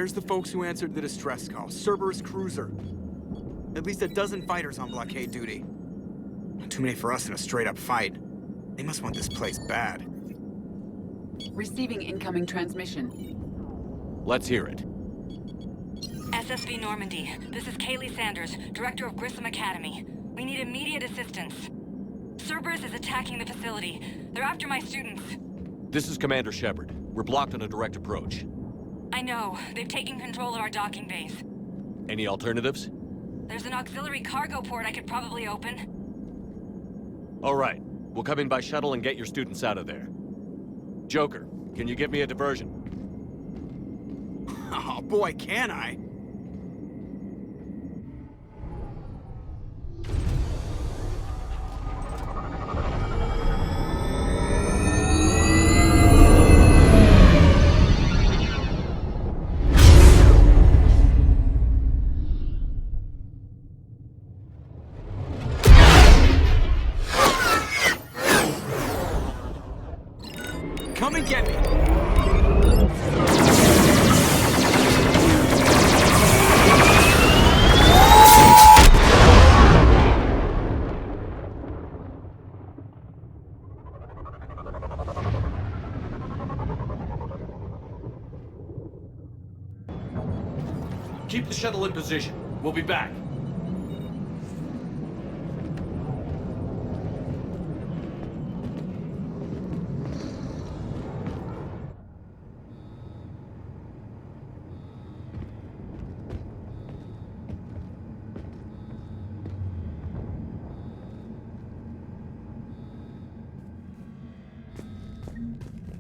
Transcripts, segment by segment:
There's the folks who answered the distress call. Cerberus cruiser. At least a dozen fighters on blockade duty. Not too many for us in a straight-up fight. They must want this place bad. Receiving incoming transmission. Let's hear it. SSV Normandy. This is Kaylee Sanders, Director of Grissom Academy. We need immediate assistance. Cerberus is attacking the facility. They're after my students. This is Commander Shepard. We're blocked on a direct approach. I know. They've taken control of our docking base. Any alternatives? There's an auxiliary cargo port I could probably open. All right. We'll come in by shuttle and get your students out of there. Joker, can you give me a diversion? Oh boy, can I! Come and get me! Keep the shuttle in position. We'll be back.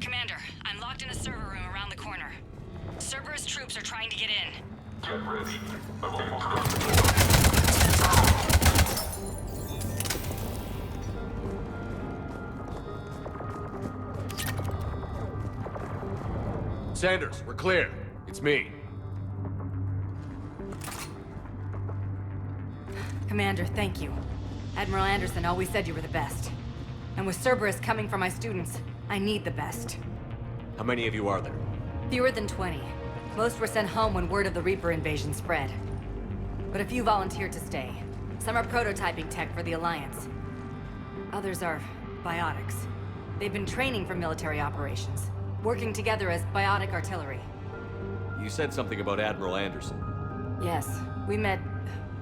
Commander, I'm locked in a server room around the corner. Cerberus troops are trying to get in. Get ready. Sanders, we're clear. It's me. Commander, thank you. Admiral Anderson always said you were the best. And with Cerberus coming for my students, I need the best. How many of you are there? Fewer than 20. Most were sent home when word of the Reaper invasion spread. But a few volunteered to stay. Some are prototyping tech for the Alliance. Others are biotics. They've been training for military operations, working together as biotic artillery. You said something about Admiral Anderson. Yes, we met,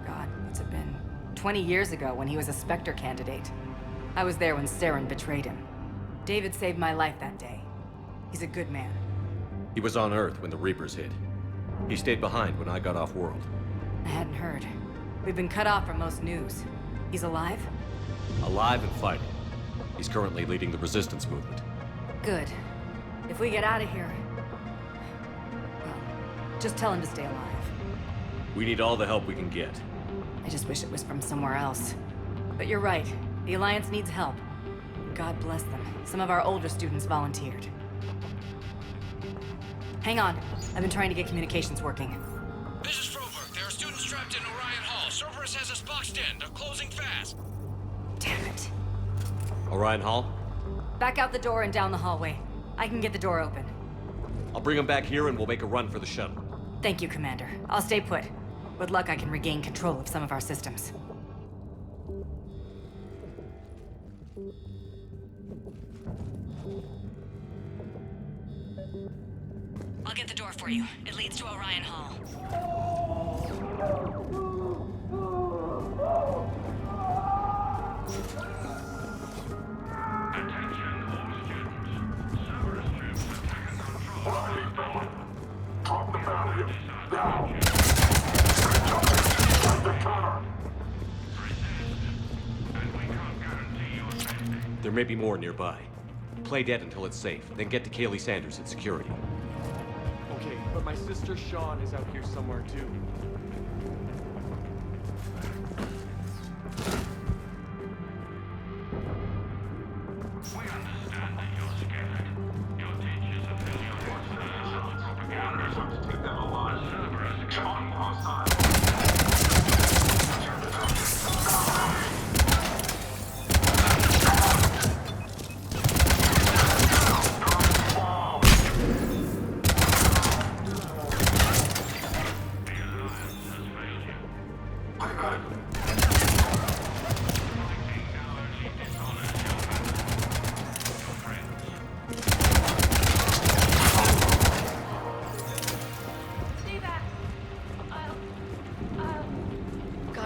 God, what's it been? 20 years ago when he was a Spectre candidate. I was there when Saren betrayed him. David saved my life that day. He's a good man. He was on Earth when the Reapers hit. He stayed behind when I got off-world. I hadn't heard. We've been cut off from most news. He's alive? Alive and fighting. He's currently leading the resistance movement. Good. If we get out of here... well, just tell him to stay alive. We need all the help we can get. I just wish it was from somewhere else. But you're right. The Alliance needs help. God bless them. Some of our older students volunteered. Hang on. I've been trying to get communications working. This is Froberg. There are students trapped in Orion Hall. Cerberus has us boxed in. They're closing fast. Damn it. Orion Hall? Back out the door and down the hallway. I can get the door open. I'll bring him back here and we'll make a run for the shuttle. Thank you, Commander. I'll stay put. With luck, I can regain control of some of our systems. I'll get the door for you. It leads to Orion Hall. Attention, all students. Cerberus troops have taken control. Drop the barrier. Down. Take the cover. And we can't guarantee your safety. There may be more nearby. Play dead until it's safe, then get to Kaylee Sanders at security. Okay, but my sister Sean is out here somewhere too. We understand that you're scared. Your teachers have been your voices. Propaganda. Let's take them alive. Cerberus Come on, hostile.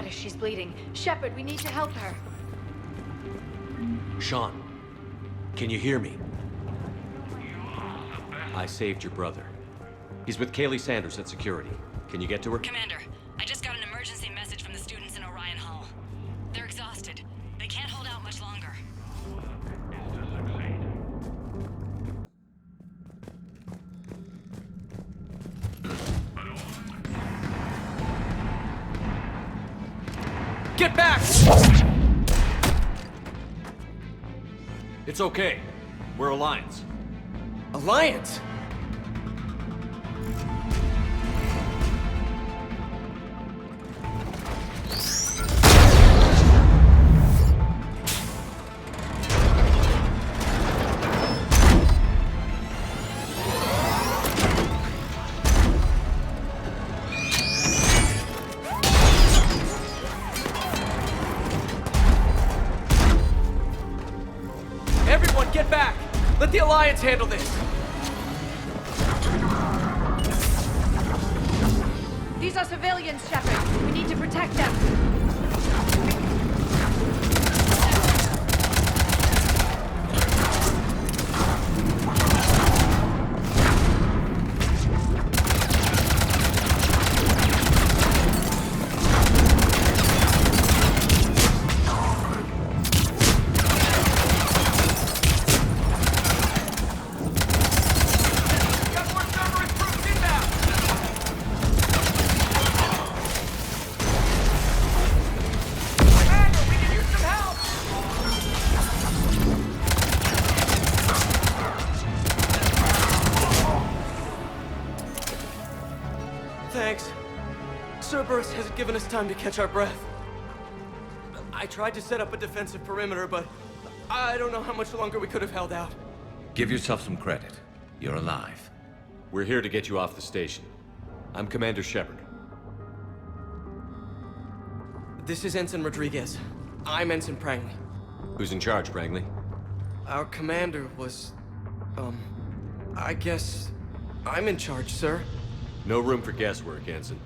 matter. She's bleeding. Shepard, we need to help her. Sean, can you hear me? I saved your brother. He's with Kaylee Sanders at security. Can you get to her? Commander, I just got an emergency message from the students in Orion Hall. They're exhausted. They can't hold out much longer. Get back! It's okay. We're Alliance. Alliance? Everyone, get back! Let the Alliance handle this! These are civilians, Shepard. We need to protect them. Thanks. Cerberus hasn't given us time to catch our breath. I tried to set up a defensive perimeter, but I don't know how much longer we could have held out. Give yourself some credit. You're alive. We're here to get you off the station. I'm Commander Shepard. This is Ensign Rodriguez. I'm Ensign Prangley. Who's in charge, Prangley? Our commander was... I guess... I'm in charge, sir. No room for guesswork, Ensign.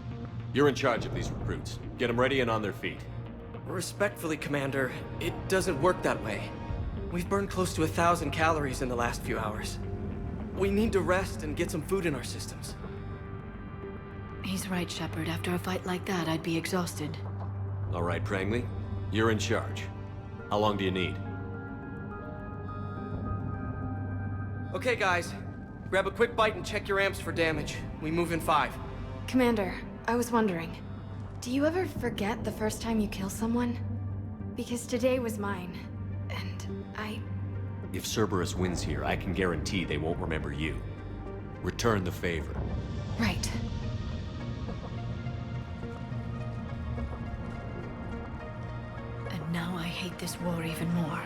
You're in charge of these recruits. Get them ready and on their feet. Respectfully, Commander, it doesn't work that way. We've burned close to 1,000 calories in the last few hours. We need to rest and get some food in our systems. He's right, Shepard. After a fight like that, I'd be exhausted. All right, Prangley. You're in charge. How long do you need? Okay, guys. Grab a quick bite and check your amps for damage. We move in 5. Commander, I was wondering, do you ever forget the first time you kill someone? Because today was mine, and If Cerberus wins here, I can guarantee they won't remember you. Return the favor. Right. And now I hate this war even more.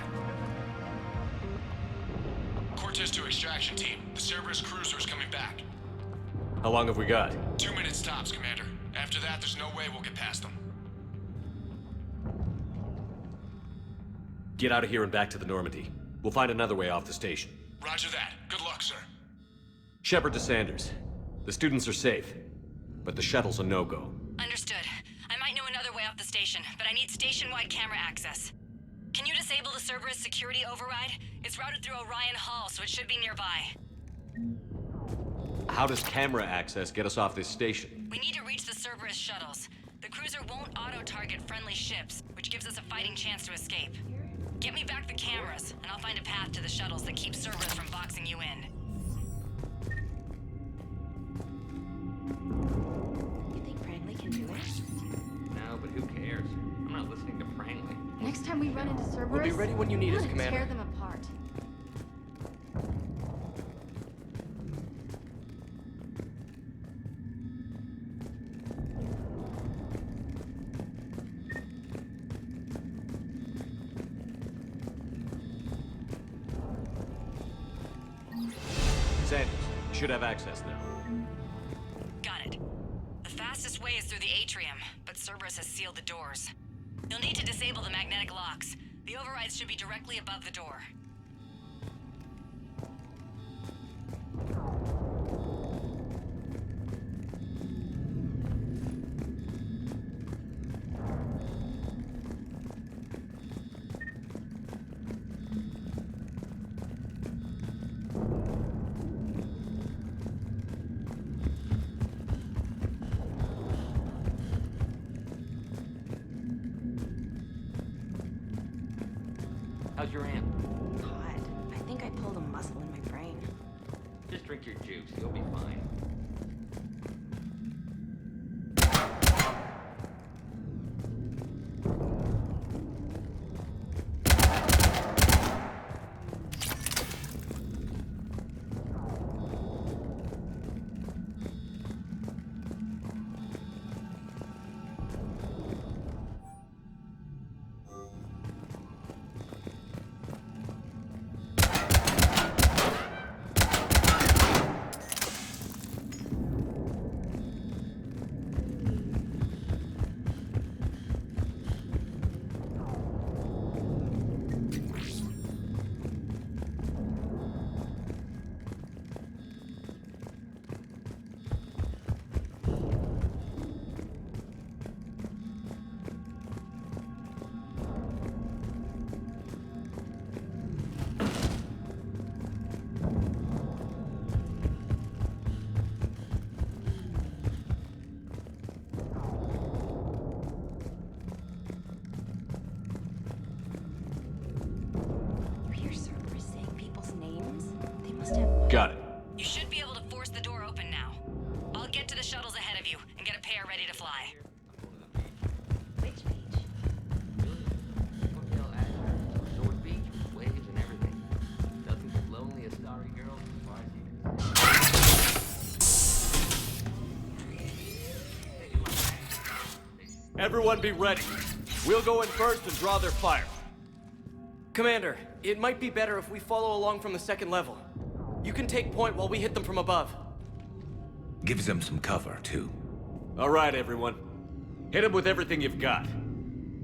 Cortez to extraction team. The Cerberus cruiser is coming back. How long have we got? 2 minutes tops, Commander. After that, there's no way we'll get past them. Get out of here and back to the Normandy. We'll find another way off the station. Roger that. Good luck, sir. Shepard to Sanders. The students are safe, but the shuttle's a no-go. Understood. I might know another way off the station, but I need station-wide camera access. Can you disable the Cerberus security override? It's routed through Orion Hall, so it should be nearby. How does camera access get us off this station? We need to reach the Cerberus shuttles. The cruiser won't auto-target friendly ships, which gives us a fighting chance to escape. Get me back the cameras, and I'll find a path to the shuttles that keep Cerberus from boxing you in. You think Prangley can do it? No, but who cares? I'm not listening to Prangley. Next time we run into Cerberus, We'll be ready when you need we're us, gonna Commander. tear them apart. Sanders, you should have access now. Got it. The fastest way is through the atrium, but Cerberus has sealed the doors. You'll need to disable the magnetic locks. The overrides should be directly above the door. How's your aunt? God, I think I pulled a muscle in my brain. Just drink your juice. You'll be fine. Got it. You should be able to force the door open now. I'll get to the shuttles ahead of you and get a pair ready to fly. Which beach? Hotel Azure. Resort beach, waves and everything. Nothing as lonely as sorry girls as far as Everyone be ready. We'll go in first and draw their fire. Commander, it might be better if we follow along from the second level. You can take point while we hit them from above. Gives them some cover, too. All right, everyone. Hit them with everything you've got.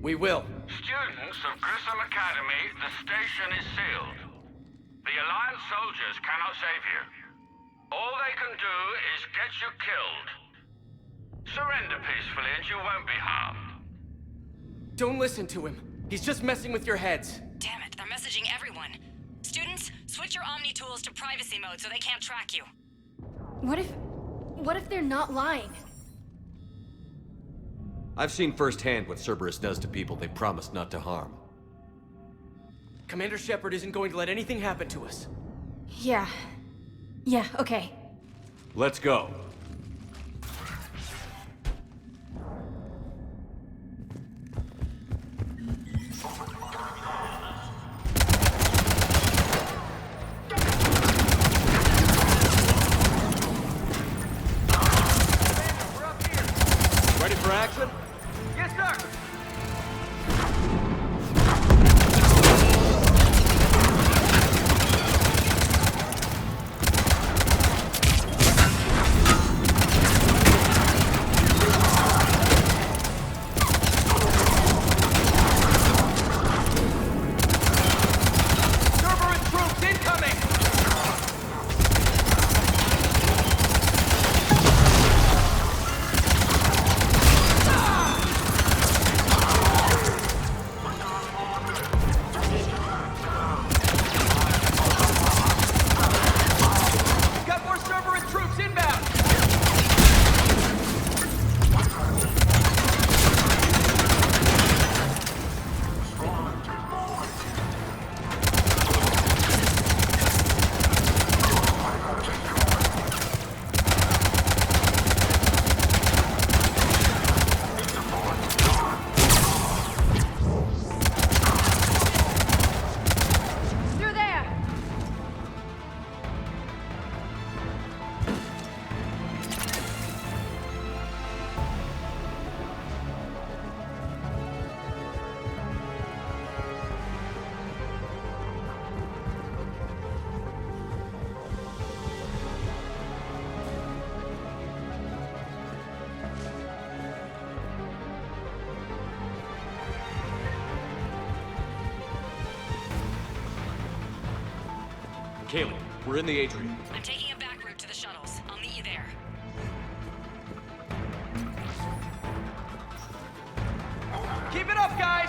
We will. Students of Crucible Academy, the station is sealed. The Alliance soldiers cannot save you. All they can do is get you killed. Surrender peacefully and you won't be harmed. Don't listen to him. He's just messing with your heads. Damn it, they're messaging everyone. Students, switch your Omni tools to privacy mode so they can't track you. What if they're not lying? I've seen firsthand what Cerberus does to people they promised not to harm. Commander Shepard isn't going to let anything happen to us. Yeah, okay. Let's go. Ready for action? Yes, sir! Cerberus troops incoming! Got more Cerberus troops inbound! Through there! Kaylee, we're in the atrium. I'm taking a back route to the shuttles. I'll meet you there. Keep it up, guys!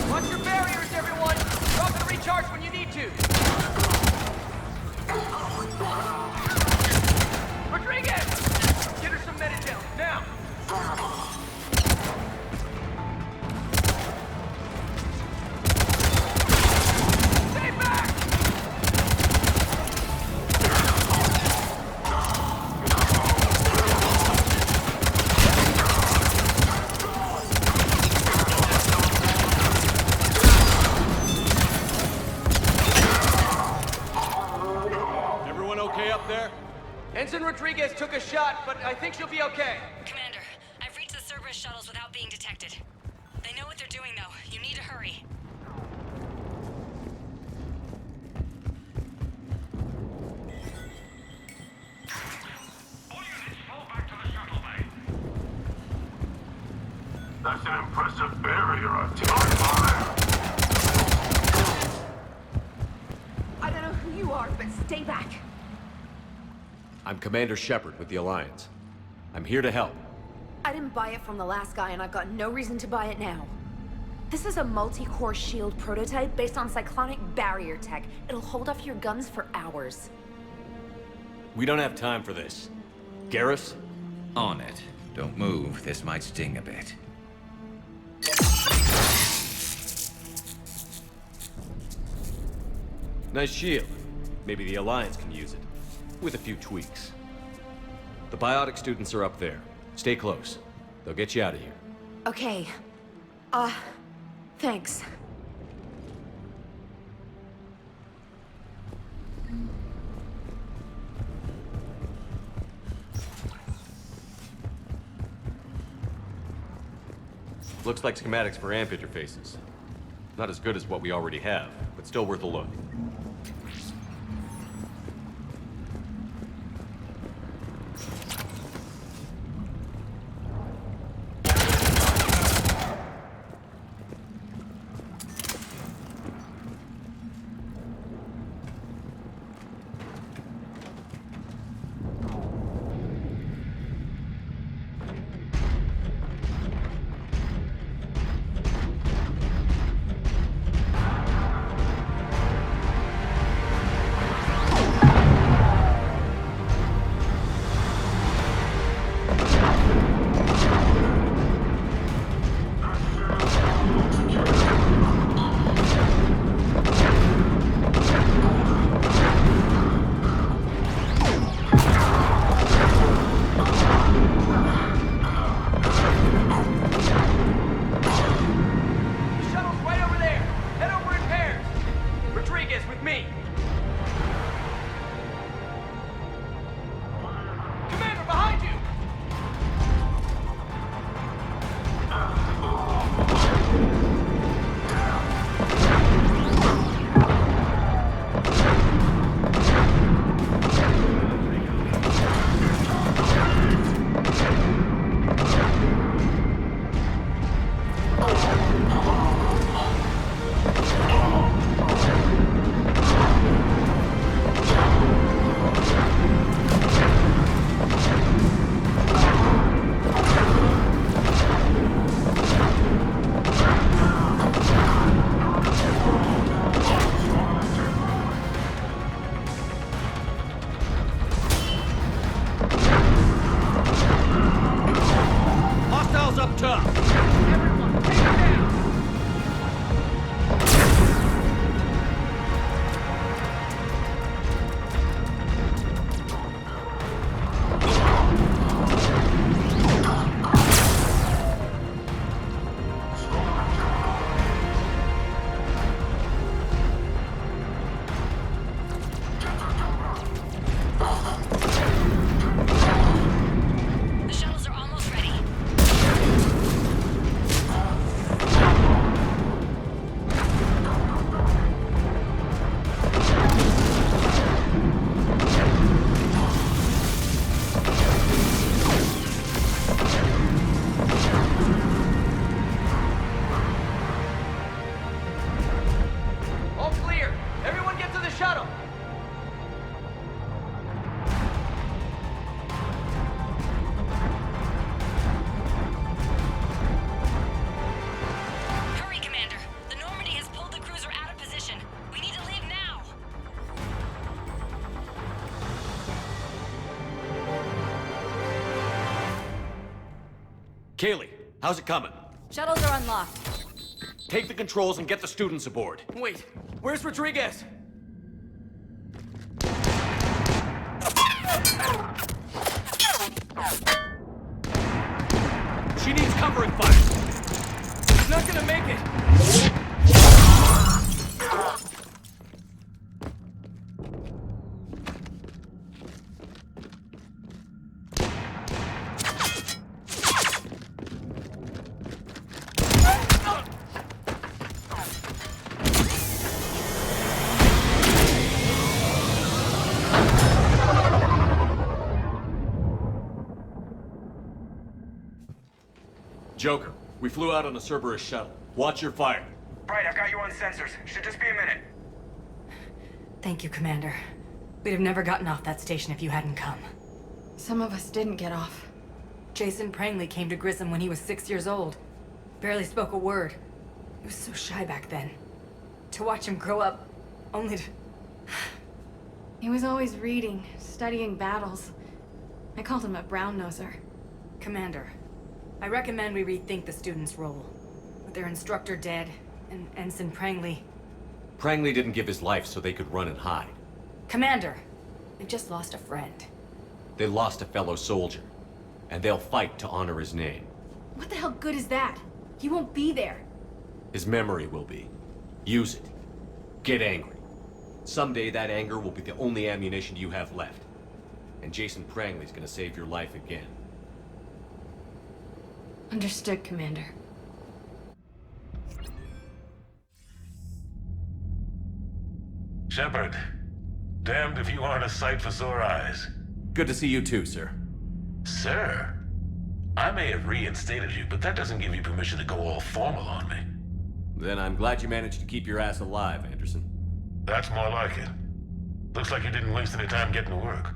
Watch your barriers, everyone! Drop and recharge when you need to! Rodriguez! Get her some Meditel, now! Ensign Rodriguez took a shot, but I think she'll be okay. Commander, I've reached the Cerberus shuttles without being detected. They know what they're doing, though. You need to hurry. All units fall back to the shuttle bay. That's an impressive barrier artillery fire. I don't know who you are, but stay back. I'm Commander Shepard with the Alliance. I'm here to help. I didn't buy it from the last guy, and I've got no reason to buy it now. This is a multi-core shield prototype based on cyclonic barrier tech. It'll hold off your guns for hours. We don't have time for this. Garrus? On it. Don't move. This might sting a bit. Nice shield. Maybe the Alliance can use it. With a few tweaks. The biotic students are up there. Stay close. They'll get you out of here. Okay. Thanks. Looks like schematics for amp interfaces. Not as good as what we already have, but still worth a look. Kaylee, how's it coming? Shuttles are unlocked. Take the controls and get the students aboard. Wait, where's Rodriguez? She needs covering fire. She's not gonna make it. Joker, we flew out on a Cerberus shuttle. Watch your fire. Right, I've got you on sensors. Should just be a minute. Thank you, Commander. We'd have never gotten off that station if you hadn't come. Some of us didn't get off. Jason Prangley came to Grissom when he was 6 years old. Barely spoke a word. He was so shy back then. To watch him grow up, only to... He was always reading, studying battles. I called him a brown-noser. Commander, I recommend we rethink the student's role. With their instructor dead, and Ensign Prangley... Prangley didn't give his life so they could run and hide. Commander, they've just lost a friend. They lost a fellow soldier, and they'll fight to honor his name. What the hell good is that? He won't be there. His memory will be. Use it. Get angry. Someday that anger will be the only ammunition you have left. And Jason Prangley's gonna save your life again. Understood, Commander. Shepard, damned if you aren't a sight for sore eyes. Good to see you too, sir. Sir? I may have reinstated you, but that doesn't give you permission to go all formal on me. Then I'm glad you managed to keep your ass alive, Anderson. That's more like it. Looks like you didn't waste any time getting to work.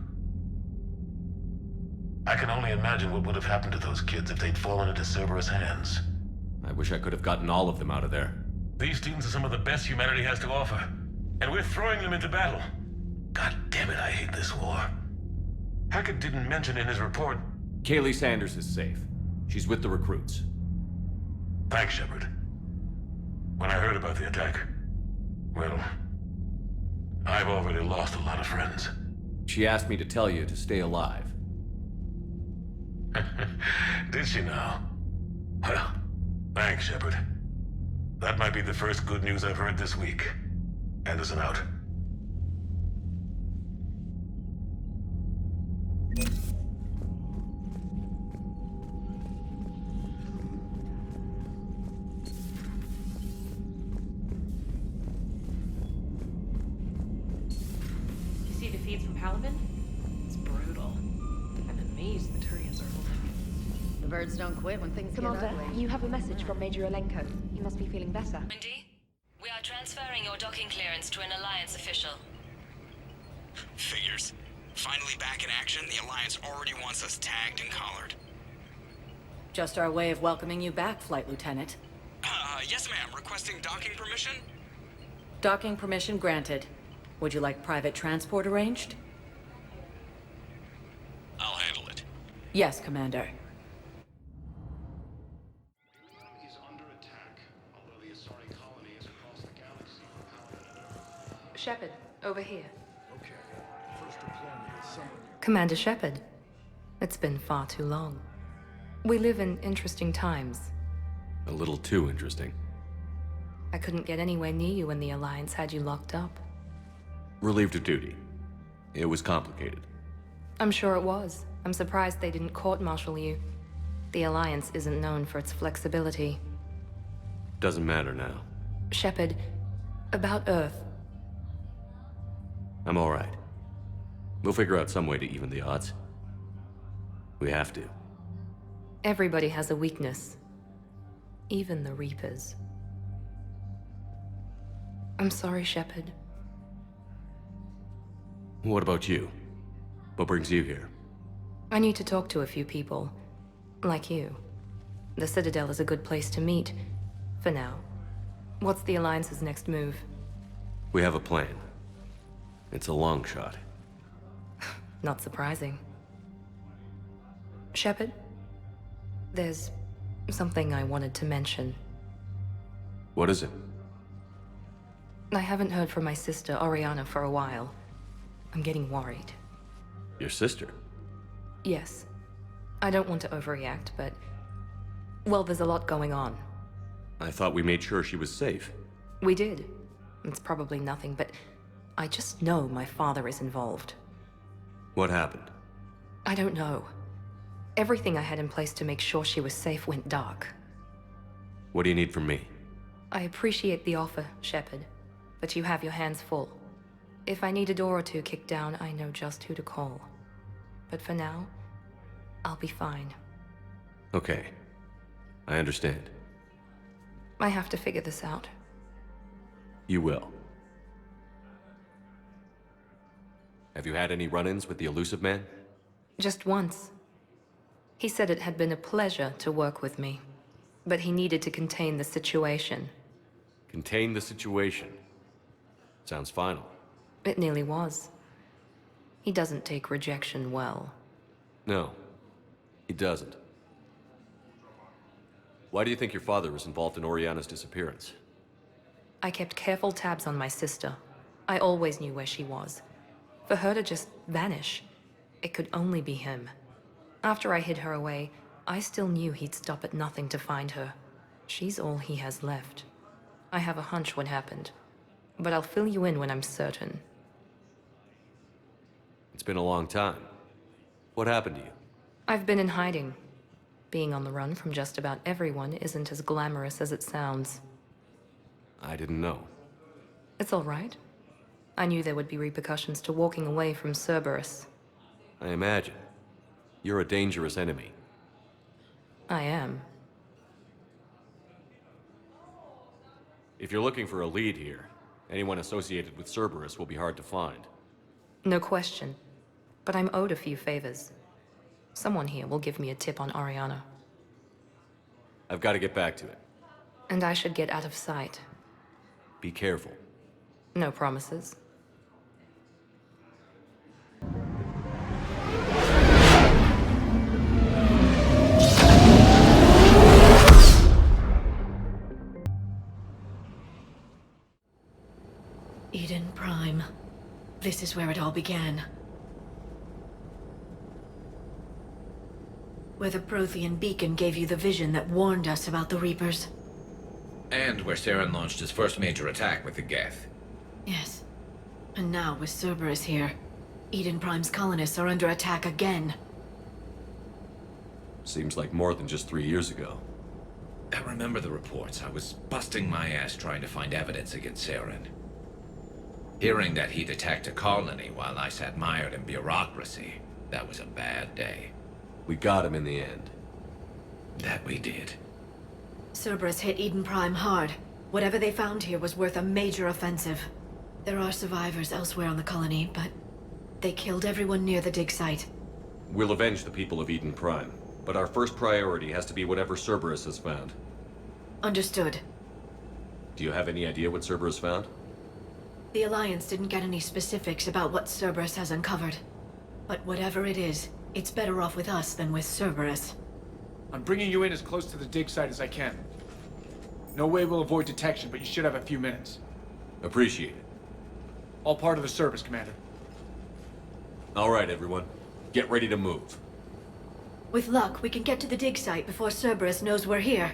I can only imagine what would have happened to those kids if they'd fallen into Cerberus' hands. I wish I could have gotten all of them out of there. These students are some of the best humanity has to offer, and we're throwing them into battle. God damn it, I hate this war. Hackett didn't mention in his report... Kaylee Sanders is safe. She's with the recruits. Thanks, Shepard. When I heard about the attack, well, I've already lost a lot of friends. She asked me to tell you to stay alive. Did she now? Well, thanks, Shepard. That might be the first good news I've heard this week. Anderson out. You see the feeds from Palavin? It's brutal. I'm amazed the Turians are holding. The birds don't quit when things Commander, get ugly. you have a message from Major Alenko. You must be feeling better. Wendy, we are transferring your docking clearance to an Alliance official. Figures. Finally back in action, the Alliance already wants us tagged and collared. Just our way of welcoming you back, Flight Lieutenant. Yes ma'am, requesting docking permission? Docking permission granted. Would you like private transport arranged? I'll handle it. Yes, Commander. Is under attack, although the Asari colony is across the galaxy. Shepard, over here. Commander Shepard, it's been far too long. We live in interesting times. A little too interesting. I couldn't get anywhere near you when the Alliance had you locked up. Relieved of duty. It was complicated. I'm sure it was. I'm surprised they didn't court-martial you. The Alliance isn't known for its flexibility. Doesn't matter now. Shepard, about Earth. I'm all right. We'll figure out some way to even the odds. We have to. Everybody has a weakness. Even the Reapers. I'm sorry, Shepard. What about you? What brings you here? I need to talk to a few people. Like you. The Citadel is a good place to meet. For now. What's the Alliance's next move? We have a plan. It's a long shot. Not surprising. Shepard? There's something I wanted to mention. What is it? I haven't heard from my sister, Oriana, for a while. I'm getting worried. Your sister? Yes. I don't want to overreact, but... well, there's a lot going on. I thought we made sure she was safe. We did. It's probably nothing, but I just know my father is involved. What happened? I don't know. Everything I had in place to make sure she was safe went dark. What do you need from me? I appreciate the offer, Shepard, but you have your hands full. If I need a door or two kicked down, I know just who to call. But for now, I'll be fine. Okay. I understand. I have to figure this out. You will. Have you had any run-ins with the elusive man? Just once. He said it had been a pleasure to work with me, but he needed to contain the situation. Contain the situation. Sounds final. It nearly was. He doesn't take rejection well. No, he doesn't. Why do you think your father was involved in Oriana's disappearance? I kept careful tabs on my sister. I always knew where she was. For her to just vanish, it could only be him. After I hid her away, I still knew he'd stop at nothing to find her. She's all he has left. I have a hunch what happened, but I'll fill you in when I'm certain. It's been a long time. What happened to you? I've been in hiding. Being on the run from just about everyone isn't as glamorous as it sounds. I didn't know. It's all right. I knew there would be repercussions to walking away from Cerberus. I imagine. You're a dangerous enemy. I am. If you're looking for a lead here, anyone associated with Cerberus will be hard to find. No question. But I'm owed a few favors. Someone here will give me a tip on Oriana. I've got to get back to it. And I should get out of sight. Be careful. No promises. Eden Prime. This is where it all began. Where the Prothean beacon gave you the vision that warned us about the Reapers. And where Saren launched his first major attack with the Geth. Yes. And now, with Cerberus here, Eden Prime's colonists are under attack again. Seems like more than just 3 years ago. I remember the reports. I was busting my ass trying to find evidence against Saren. Hearing that he'd attacked a colony while I sat mired in bureaucracy, that was a bad day. We got him in the end. That we did. Cerberus hit Eden Prime hard. Whatever they found here was worth a major offensive. There are survivors elsewhere on the colony, but they killed everyone near the dig site. We'll avenge the people of Eden Prime, but our first priority has to be whatever Cerberus has found. Understood. Do you have any idea what Cerberus found? The Alliance didn't get any specifics about what Cerberus has uncovered. But whatever it is, it's better off with us than with Cerberus. I'm bringing you in as close to the dig site as I can. No way we'll avoid detection, but you should have a few minutes. Appreciate it. All part of the service, Commander. All right, everyone. Get ready to move. With luck, we can get to the dig site before Cerberus knows we're here.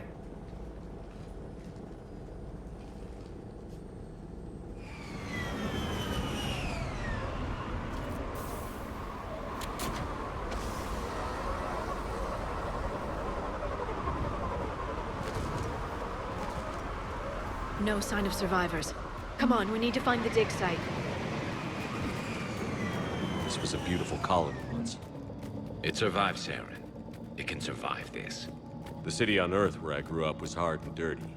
No sign of survivors. Come on, we need to find the dig site. This was a beautiful colony once. It survived Saren. It can survive this. The city on Earth where I grew up was hard and dirty.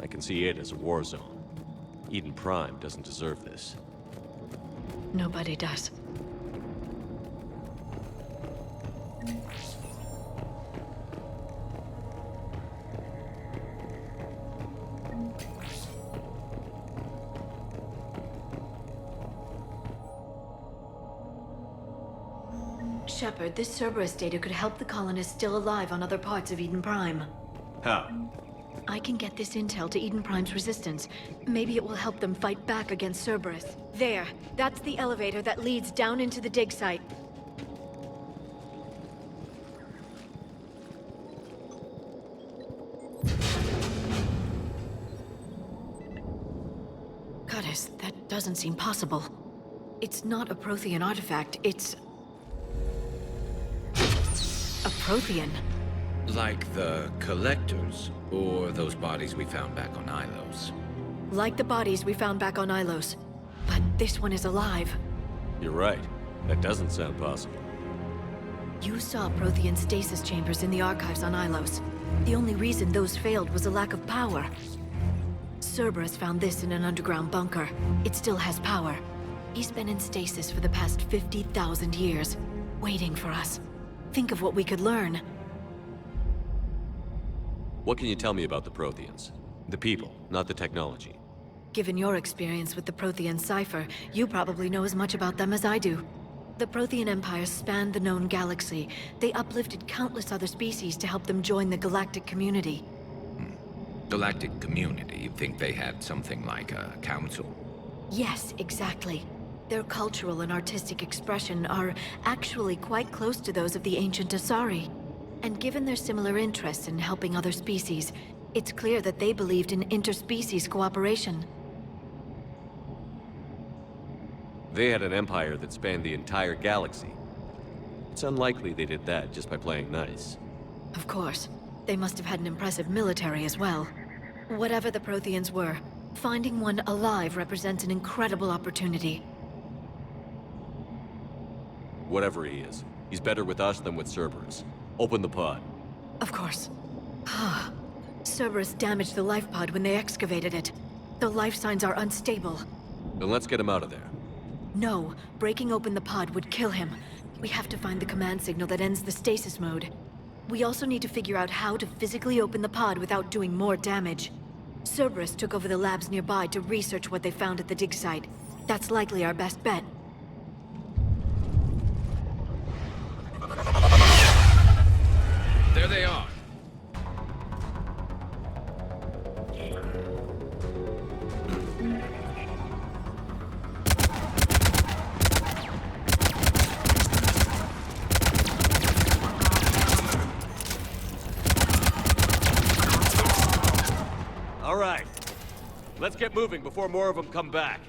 I can see it as a war zone. Eden Prime doesn't deserve this. Nobody does. Shepard, this Cerberus data could help the colonists still alive on other parts of Eden Prime. How? I can get this intel to Eden Prime's resistance. Maybe it will help them fight back against Cerberus. There. That's the elevator that leads down into the dig site. Goddess, that doesn't seem possible. It's not a Prothean artifact, it's... a Prothean. Like the Collectors, or those bodies we found back on Ilos. Like the bodies we found back on Ilos. But this one is alive. You're right. That doesn't sound possible. You saw Prothean stasis chambers in the archives on Ilos. The only reason those failed was a lack of power. Cerberus found this in an underground bunker. It still has power. He's been in stasis for the past 50,000 years, waiting for us. Think of what we could learn. What can you tell me about the Protheans? The people, not the technology. Given your experience with the Prothean cipher, you probably know as much about them as I do. The Prothean Empire spanned the known galaxy. They uplifted countless other species to help them join the galactic community. Galactic community? You think they had something like a council? Yes, exactly. Their cultural and artistic expression are actually quite close to those of the ancient Asari. And given their similar interests in helping other species, it's clear that they believed in interspecies cooperation. They had an empire that spanned the entire galaxy. It's unlikely they did that just by playing nice. Of course. They must have had an impressive military as well. Whatever the Protheans were, finding one alive represents an incredible opportunity. Whatever he is, he's better with us than with Cerberus. Open the pod. Of course. Cerberus damaged the life pod when they excavated it. The life signs are unstable. Then let's get him out of there. No, breaking open the pod would kill him. We have to find the command signal that ends the stasis mode. We also need to figure out how to physically open the pod without doing more damage. Cerberus took over the labs nearby to research what they found at the dig site. That's likely our best bet. There they are. All right. Let's get moving before more of them come back.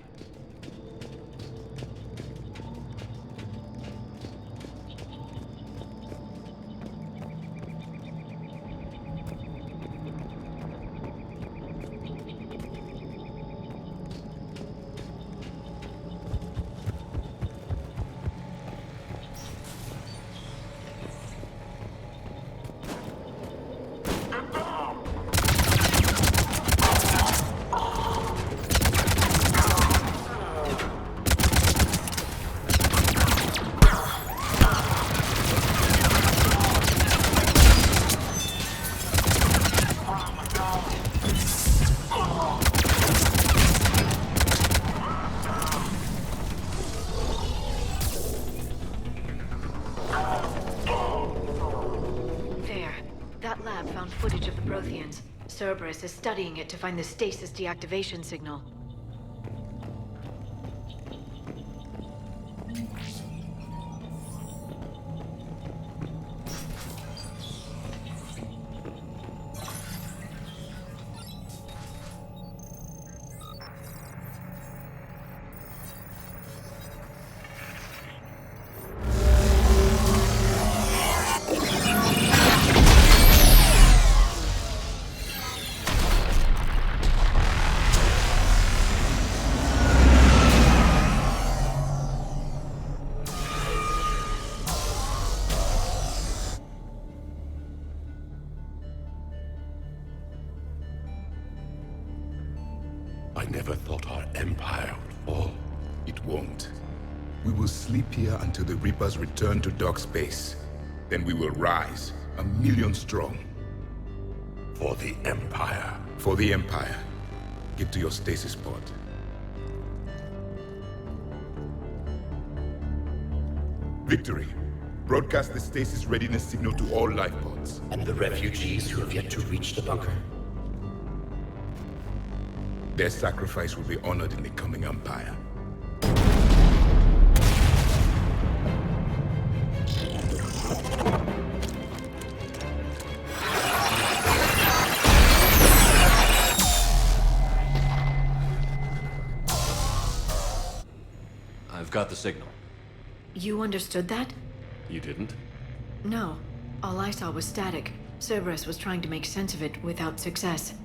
Footage of the Protheans. Cerberus is studying it to find the stasis deactivation signal. I never thought our empire would fall. It won't. We will sleep here until the Reapers return to dark space. Then we will rise, 1,000,000 strong. For the Empire. For the Empire. Get to your stasis pod. Victory. Broadcast the stasis readiness signal to all life pods. And the refugees who have yet to reach the bunker. Their sacrifice will be honored in the coming Empire. I've got the signal. You understood that? You didn't? No. All I saw was static. Cerberus was trying to make sense of it without success.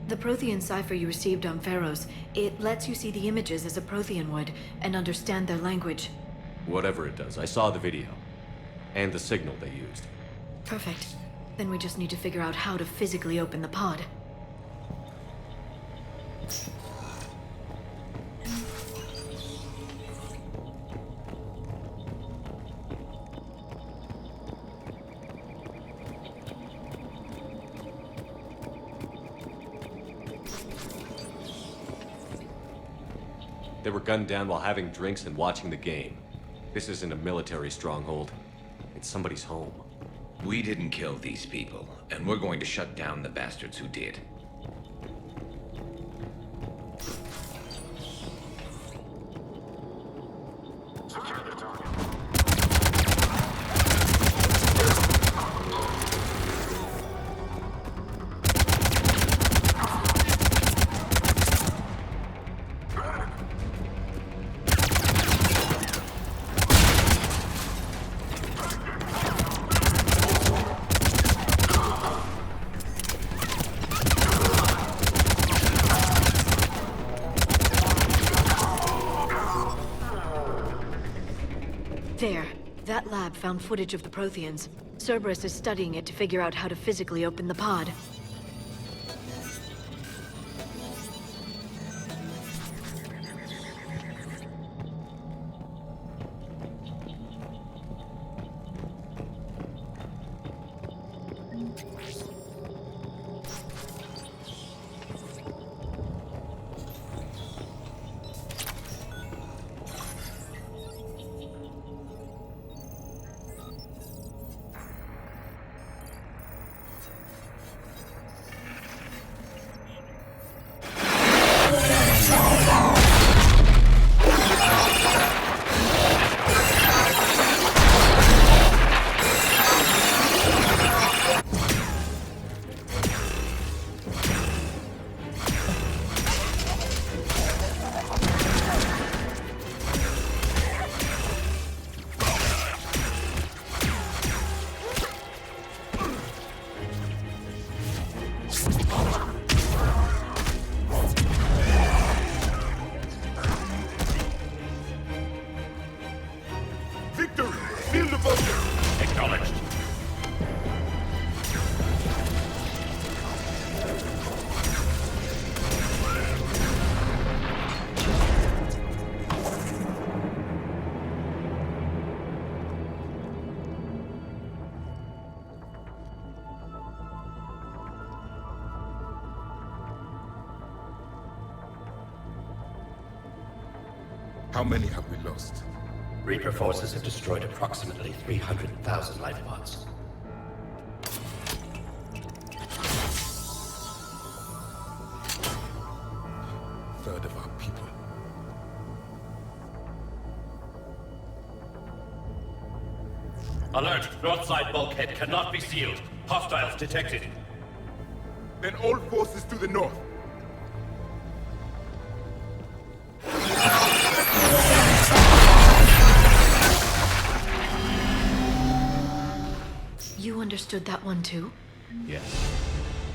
The Prothean cipher you received on Pharaohs, it lets you see the images as a Prothean would, and understand their language. Whatever it does, I saw the video. And the signal they used. Perfect. Then we just need to figure out how to physically open the pod. They were gunned down while having drinks and watching the game. This isn't a military stronghold. It's somebody's home. We didn't kill these people, and we're going to shut down the bastards who did. There. That lab found footage of the Protheans. Cerberus is studying it to figure out how to physically open the pod. How many have we lost? Reaper forces have destroyed approximately 300,000 life pods. Third of our people. Alert! North side bulkhead cannot be sealed. Hostiles detected. Then all forces to the north. You understood that one too? Yes.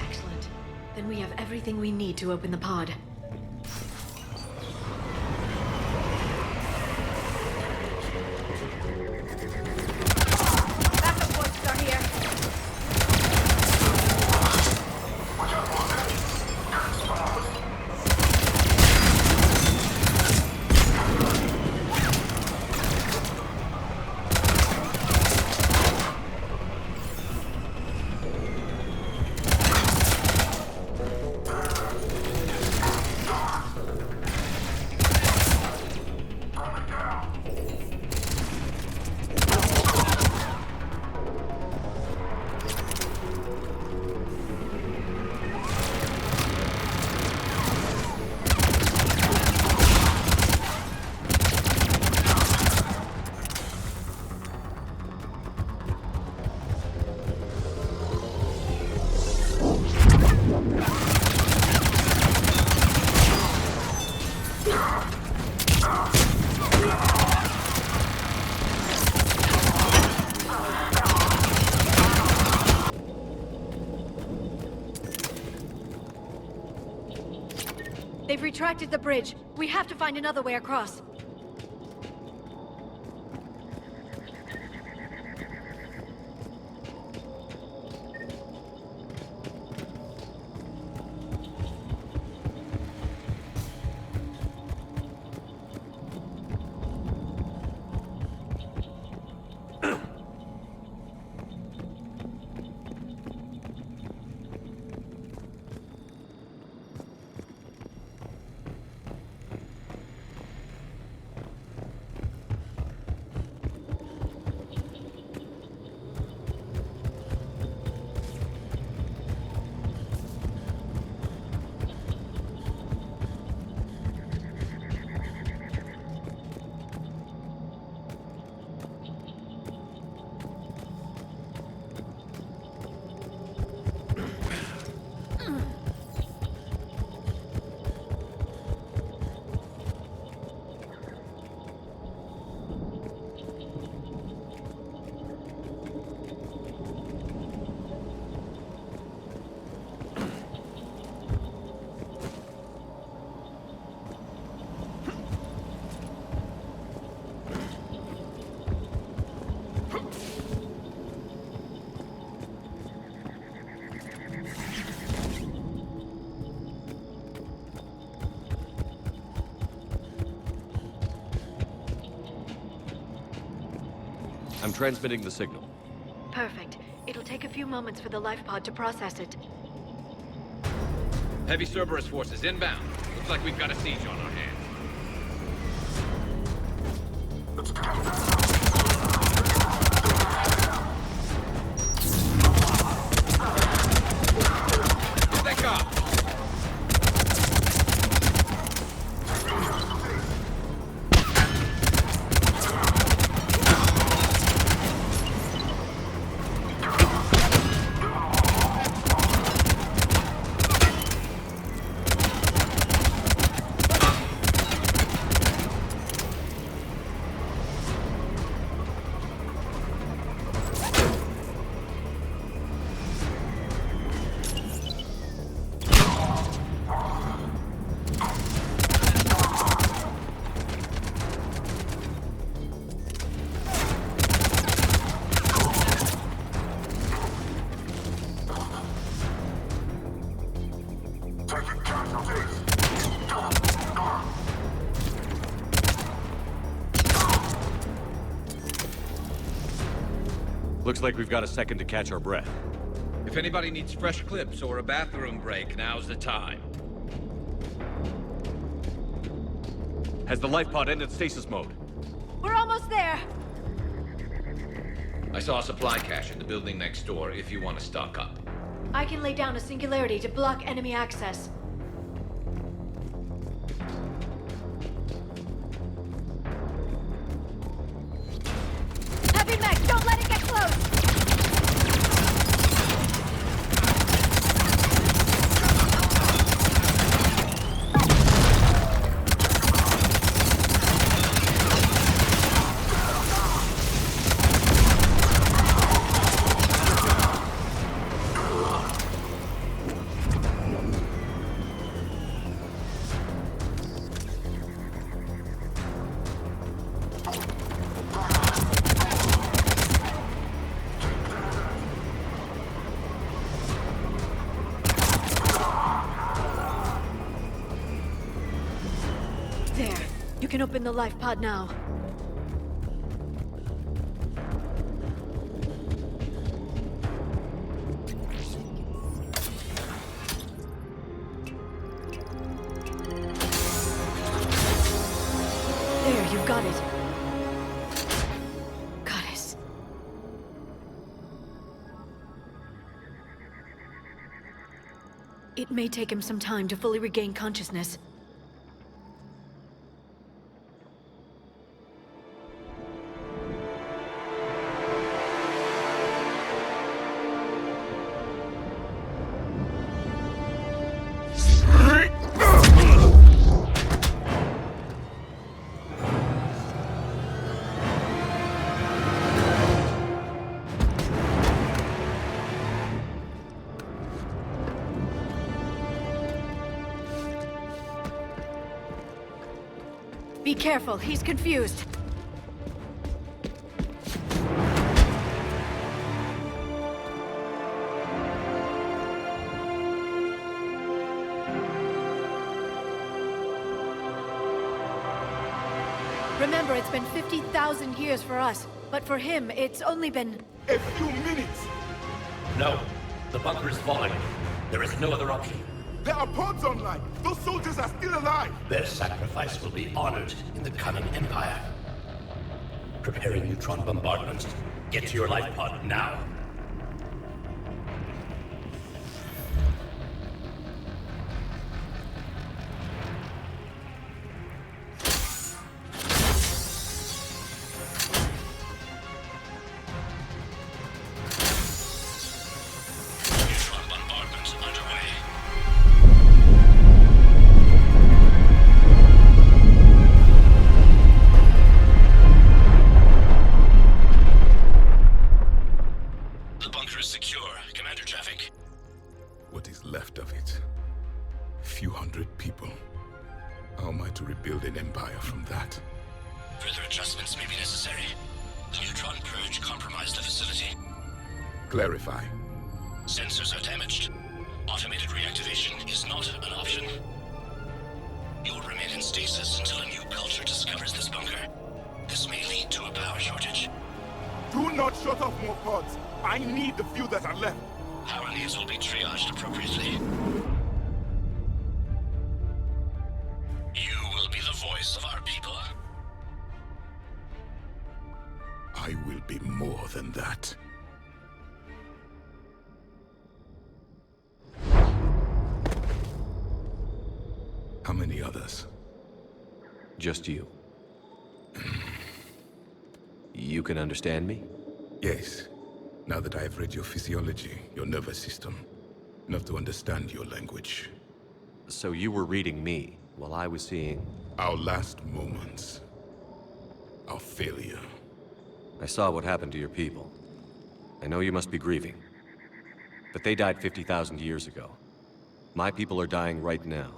Excellent. Then we have everything we need to open the pod. Backup forces are here. They've retracted the bridge. We have to find another way across. I'm transmitting the signal. Perfect. It'll take a few moments for the life pod to process it. Heavy Cerberus forces inbound. Looks like we've got a siege on our hands. Take off! Looks like we've got a second to catch our breath. If anybody needs fresh clips or a bathroom break, now's the time. Has the life pod entered stasis mode? We're almost there! I saw a supply cache in the building next door if you want to stock up. I can lay down a singularity to block enemy access. Heavy mech, don't let it get close! There. You can open the life pod now. There, you've got it. Goddess. It may take him some time to fully regain consciousness. Be careful, he's confused. Remember, it's been 50,000 years for us, but for him, it's only been... A few minutes! No. The bunker is falling. There is no other option. There are pods online! Those soldiers are still alive! Their sacrifice will be honored in the coming Empire. Preparing neutron bombardments. Get to your life pod now. Clarify. Sensors are damaged. Automated reactivation is not an option. You'll remain in stasis until a new culture discovers this bunker. This may lead to a power shortage. Do not shut off more pods. I need the few that are left. Our needs will be triaged appropriately. You will be the voice of our people. I will be more than that. How many others? Just you. You can understand me? Yes. Now that I have read your physiology, your nervous system, enough to understand your language. So you were reading me while I was seeing... Our last moments. Our failure. I saw what happened to your people. I know you must be grieving. But they died 50,000 years ago. My people are dying right now.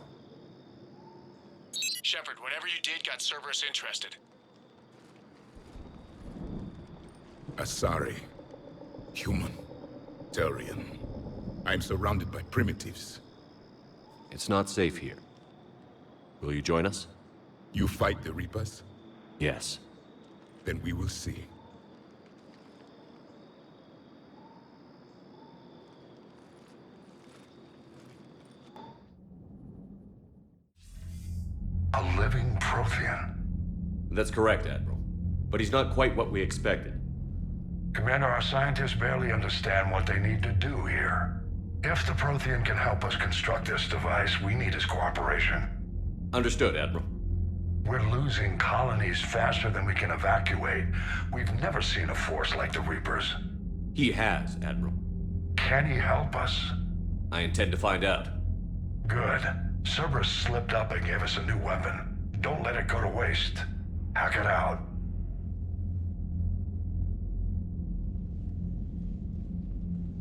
Shepard, whatever you did got Cerberus interested. Asari. Human. Turian. I'm surrounded by primitives. It's not safe here. Will you join us? You fight the Reapers? Yes. Then we will see. A living Prothean. That's correct, Admiral. But he's not quite what we expected. Commander, our scientists barely understand what they need to do here. If the Prothean can help us construct this device, we need his cooperation. Understood, Admiral. We're losing colonies faster than we can evacuate. We've never seen a force like the Reapers. He has, Admiral. Can he help us? I intend to find out. Good. Cerberus slipped up and gave us a new weapon. Don't let it go to waste. Hack it out.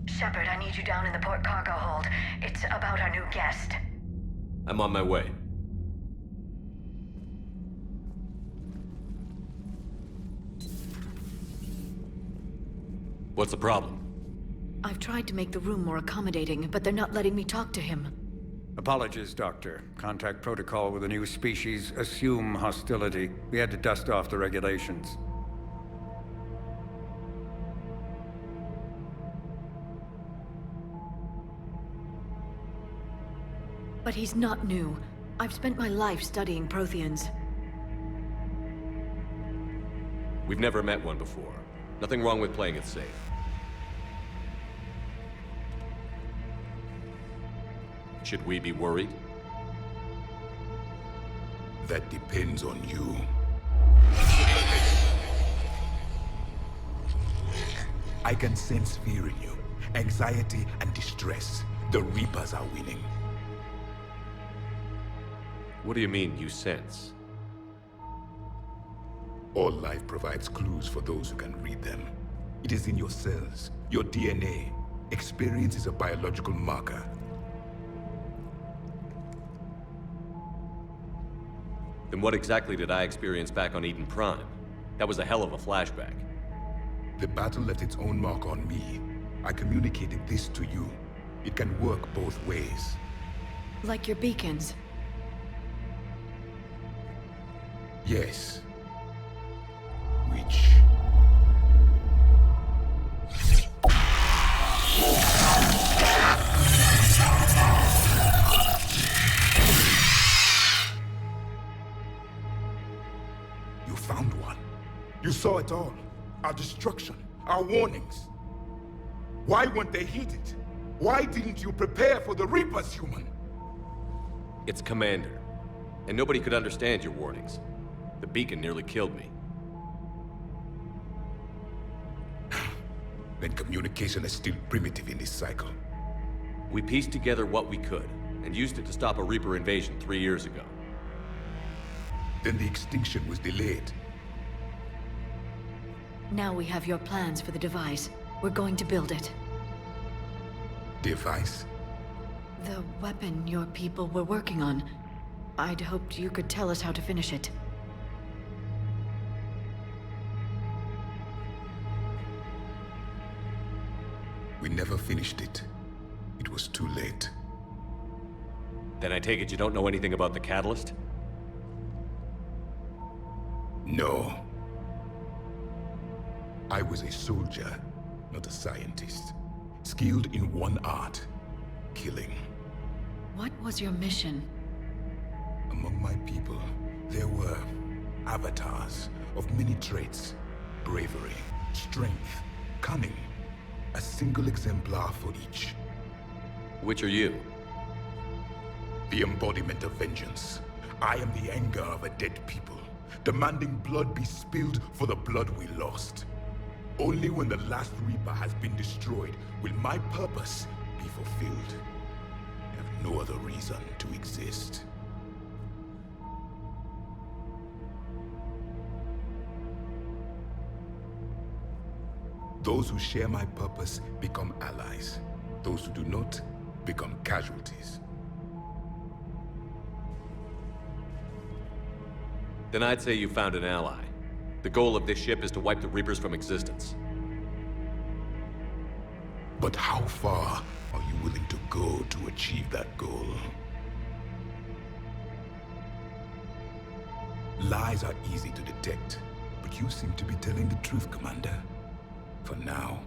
Shepard, I need you down in the port cargo hold. It's about our new guest. I'm on my way. What's the problem? I've tried to make the room more accommodating, but they're not letting me talk to him. Apologies, Doctor. Contact protocol with a new species. Assume hostility. We had to dust off the regulations. But he's not new. I've spent my life studying Protheans. We've never met one before. Nothing wrong with playing it safe. Should we be worried? That depends on you. I can sense fear in you. Anxiety and distress. The Reapers are winning. What do you mean, you sense? All life provides clues for those who can read them. It is in your cells, your DNA. Experience is a biological marker. Then what exactly did I experience back on Eden Prime? That was a hell of a flashback. The battle left its own mark on me. I communicated this to you. It can work both ways. Like your beacons. Yes. Which... You found one. You saw it all. Our destruction, our warnings. Why weren't they heeded? Why didn't you prepare for the Reapers, human? It's Commander. And nobody could understand your warnings. The beacon nearly killed me. Then communication is still primitive in this cycle. We pieced together what we could, and used it to stop a Reaper invasion 3 years ago. Then the extinction was delayed. Now we have your plans for the device. We're going to build it. Device? The weapon your people were working on. I'd hoped you could tell us how to finish it. We never finished it. It was too late. Then I take it you don't know anything about the catalyst? No. I was a soldier, not a scientist. Skilled in one art, killing. What was your mission? Among my people, there were avatars of many traits. Bravery, strength, cunning. A single exemplar for each. Which are you? The embodiment of vengeance. I am the anger of a dead people, demanding blood be spilled for the blood we lost. Only when the last Reaper has been destroyed will my purpose be fulfilled. I have no other reason to exist. Those who share my purpose become allies. Those who do not become casualties. Then I'd say you found an ally. The goal of this ship is to wipe the Reapers from existence. But how far are you willing to go to achieve that goal? Lies are easy to detect, but you seem to be telling the truth, Commander. For now.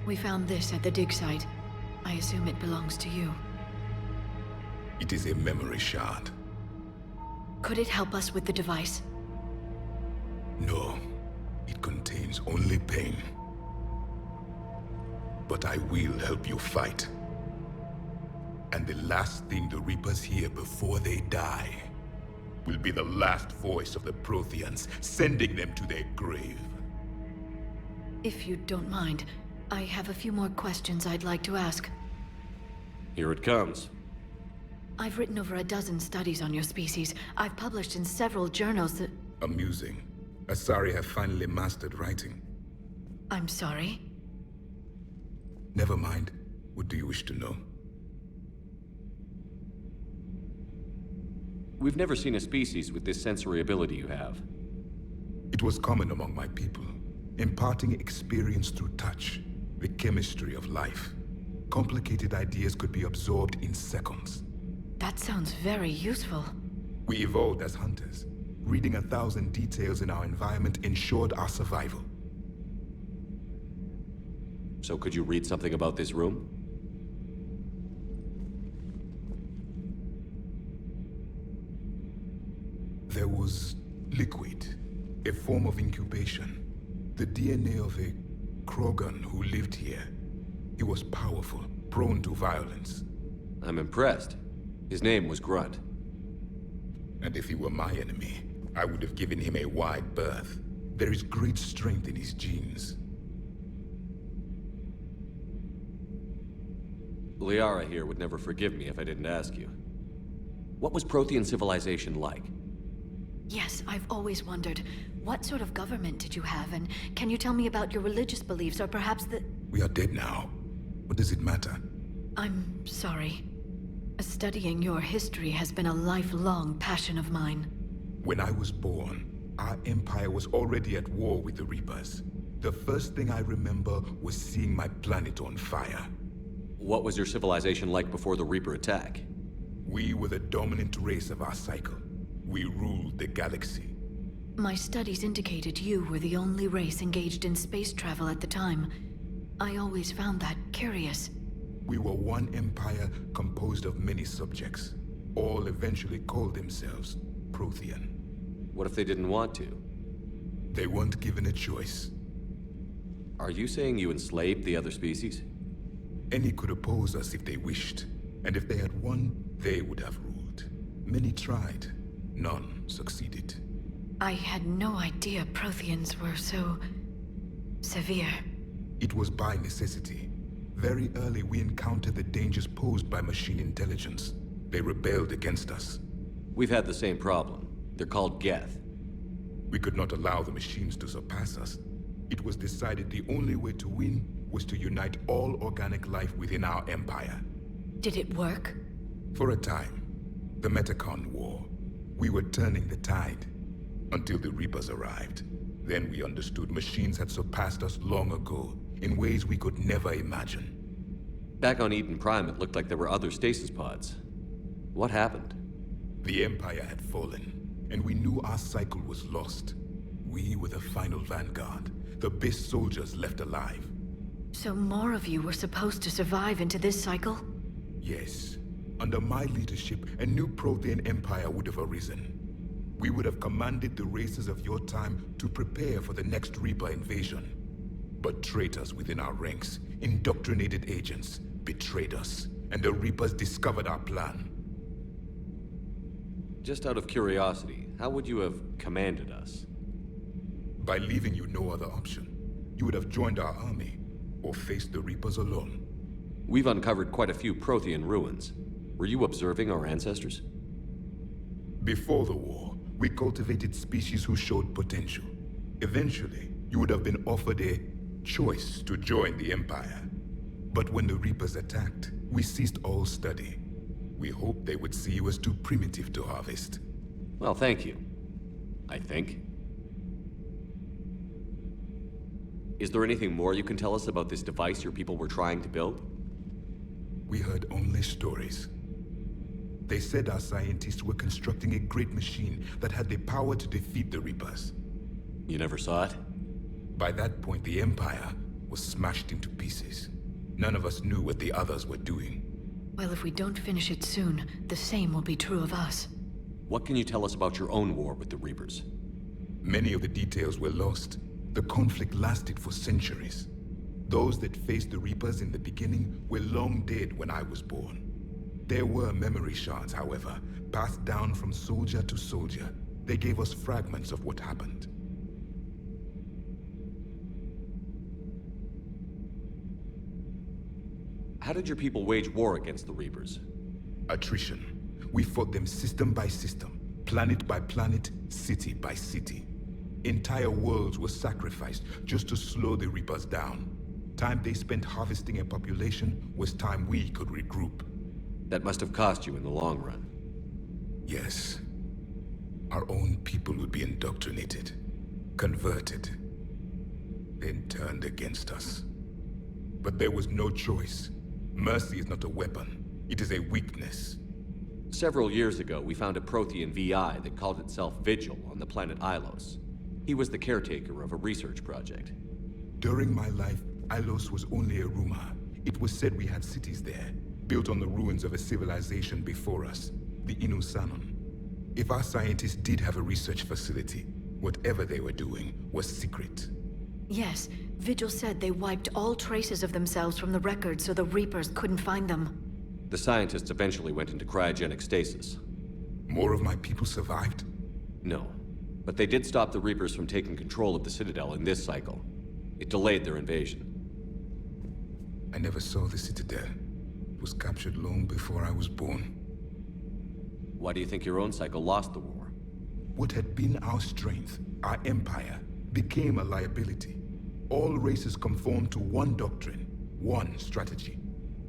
We found this at the dig site. I assume it belongs to you. It is a memory shard. Could it help us with the device? No. It contains only pain. But I will help you fight. And the last thing the Reapers hear before they die will be the last voice of the Protheans, sending them to their grave. If you don't mind, I have a few more questions I'd like to ask. Here it comes. I've written over a dozen studies on your species. I've published in several journals that... Amusing. Asari have finally mastered writing. I'm sorry? Never mind. What do you wish to know? We've never seen a species with this sensory ability you have. It was common among my people, imparting experience through touch, the chemistry of life. Complicated ideas could be absorbed in seconds. That sounds very useful. We evolved as hunters. Reading 1,000 details in our environment ensured our survival. So could you read something about this room? There was liquid, a form of incubation. The DNA of a Krogan who lived here. He was powerful, prone to violence. I'm impressed. His name was Grunt. And if he were my enemy, I would have given him a wide berth. There is great strength in his genes. Liara here would never forgive me if I didn't ask you. What was Prothean civilization like? Yes, I've always wondered, what sort of government did you have, and can you tell me about your religious beliefs, or perhaps the... We are dead now. What does it matter? I'm sorry. Studying your history has been a lifelong passion of mine. When I was born, our empire was already at war with the Reapers. The first thing I remember was seeing my planet on fire. What was your civilization like before the Reaper attack? We were the dominant race of our cycle. We ruled the galaxy. My studies indicated you were the only race engaged in space travel at the time. I always found that curious. We were one empire composed of many subjects. All eventually called themselves Prothean. What if they didn't want to? They weren't given a choice. Are you saying you enslaved the other species? Any could oppose us if they wished. And if they had won, they would have ruled. Many tried. None succeeded. I had no idea Protheans were so... severe. It was by necessity. Very early we encountered the dangers posed by machine intelligence. They rebelled against us. We've had the same problem. They're called Geth. We could not allow the machines to surpass us. It was decided the only way to win was to unite all organic life within our empire. Did it work? For a time. The Metacon War. We were turning the tide. Until the Reapers arrived. Then we understood machines had surpassed us long ago, in ways we could never imagine. Back on Eden Prime, it looked like there were other stasis pods. What happened? The Empire had fallen. and we knew our cycle was lost. We were the final vanguard, the best soldiers left alive. So more of you were supposed to survive into this cycle? Yes. Under my leadership, a new Prothean empire would have arisen. We would have commanded the races of your time to prepare for the next Reaper invasion. But traitors within our ranks, indoctrinated agents, betrayed us, and the Reapers discovered our plan. Just out of curiosity, how would you have commanded us? By leaving you no other option. You would have joined our army, or faced the Reapers alone. We've uncovered quite a few Prothean ruins. Were you observing our ancestors? Before the war, we cultivated species who showed potential. Eventually, you would have been offered a choice to join the Empire. But when the Reapers attacked, we ceased all study. We hoped they would see you as too primitive to harvest. Well, thank you. I think. Is there anything more you can tell us about this device your people were trying to build? We heard only stories. They said our scientists were constructing a great machine that had the power to defeat the Reapers. You never saw it? By that point, the Empire was smashed into pieces. None of us knew what the others were doing. Well, if we don't finish it soon, the same will be true of us. What can you tell us about your own war with the Reapers? Many of the details were lost. The conflict lasted for centuries. Those that faced the Reapers in the beginning were long dead when I was born. There were memory shards, however, passed down from soldier to soldier. They gave us fragments of what happened. How did your people wage war against the Reapers? Attrition. We fought them system by system, planet by planet, city by city. Entire worlds were sacrificed just to slow the Reapers down. Time they spent harvesting a population was time we could regroup. That must have cost you in the long run. Yes. Our own people would be indoctrinated, converted, then turned against us. But there was no choice. Mercy is not a weapon. It is a weakness. Several years ago, we found a Prothean VI that called itself Vigil on the planet Ilos. He was the caretaker of a research project. During my life, Ilos was only a rumor. It was said we had cities there, built on the ruins of a civilization before us, the Inusanon. If our scientists did have a research facility, whatever they were doing was secret. Yes, Vigil said they wiped all traces of themselves from the records so the Reapers couldn't find them. The scientists eventually went into cryogenic stasis. More of my people survived? No, but they did stop the Reapers from taking control of the Citadel in this cycle. It delayed their invasion. I never saw the Citadel. It was captured long before I was born. Why do you think your own cycle lost the war? What had been our strength, our empire, became a liability. All races conformed to one doctrine, one strategy.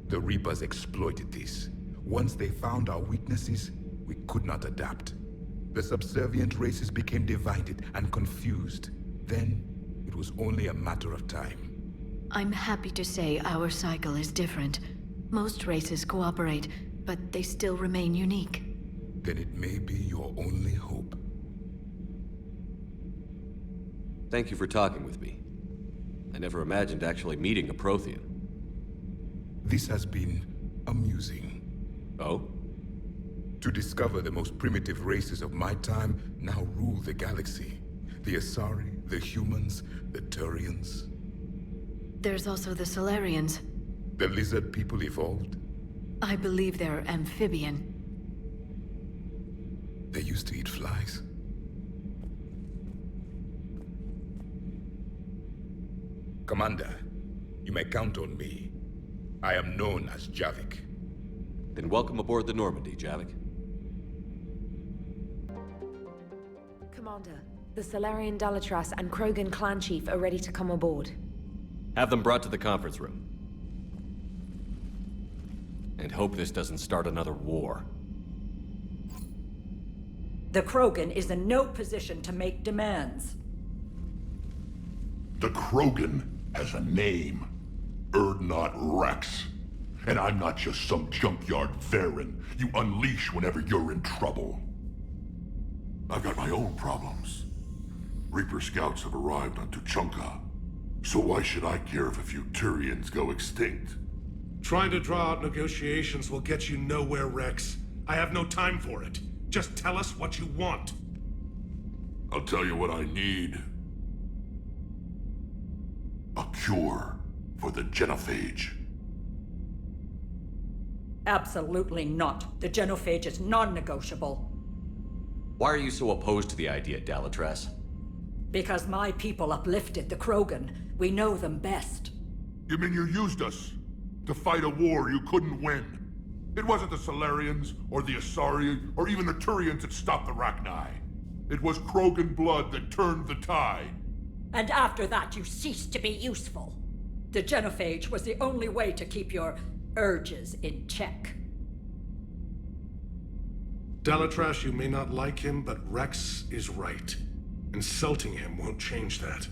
The Reapers exploited this. Once they found our weaknesses, we could not adapt. The subservient races became divided and confused. Then, it was only a matter of time. I'm happy to say our cycle is different. Most races cooperate, but they still remain unique. Then it may be your only hope. Thank you for talking with me. I never imagined actually meeting a Prothean. This has been amusing. Oh? To discover the most primitive races of my time now rule the galaxy. The Asari, the humans, the Turians. There's also the Solarians. The lizard people evolved? I believe they're amphibian. They used to eat flies. Commander, you may count on me. I am known as Javik. Then welcome aboard the Normandy, Javik. Commander, the Solarian Dalatras and Krogan clan chief are ready to come aboard. Have them brought to the conference room. And hope this doesn't start another war. The Krogan is in no position to make demands. The Krogan has a name. Urdnot Rex. And I'm not just some junkyard Varen you unleash whenever you're in trouble. I've got my own problems. Reaper scouts have arrived on Tuchanka. So why should I care if a few Turians go extinct? Trying to draw out negotiations will get you nowhere, Rex. I have no time for it. Just tell us what you want. I'll tell you what I need. A cure for the genophage. Absolutely not. The genophage is non-negotiable. Why are you so opposed to the idea, Dalatrass? Because my people uplifted the Krogan. We know them best. You mean you used us to fight a war you couldn't win? It wasn't the Solarians, or the Asari, or even the Turians that stopped the Rachni. It was Krogan blood that turned the tide. And after that, you ceased to be useful. The genophage was the only way to keep your urges in check. Dalatrass, you may not like him, but Rex is right. Insulting him won't change that.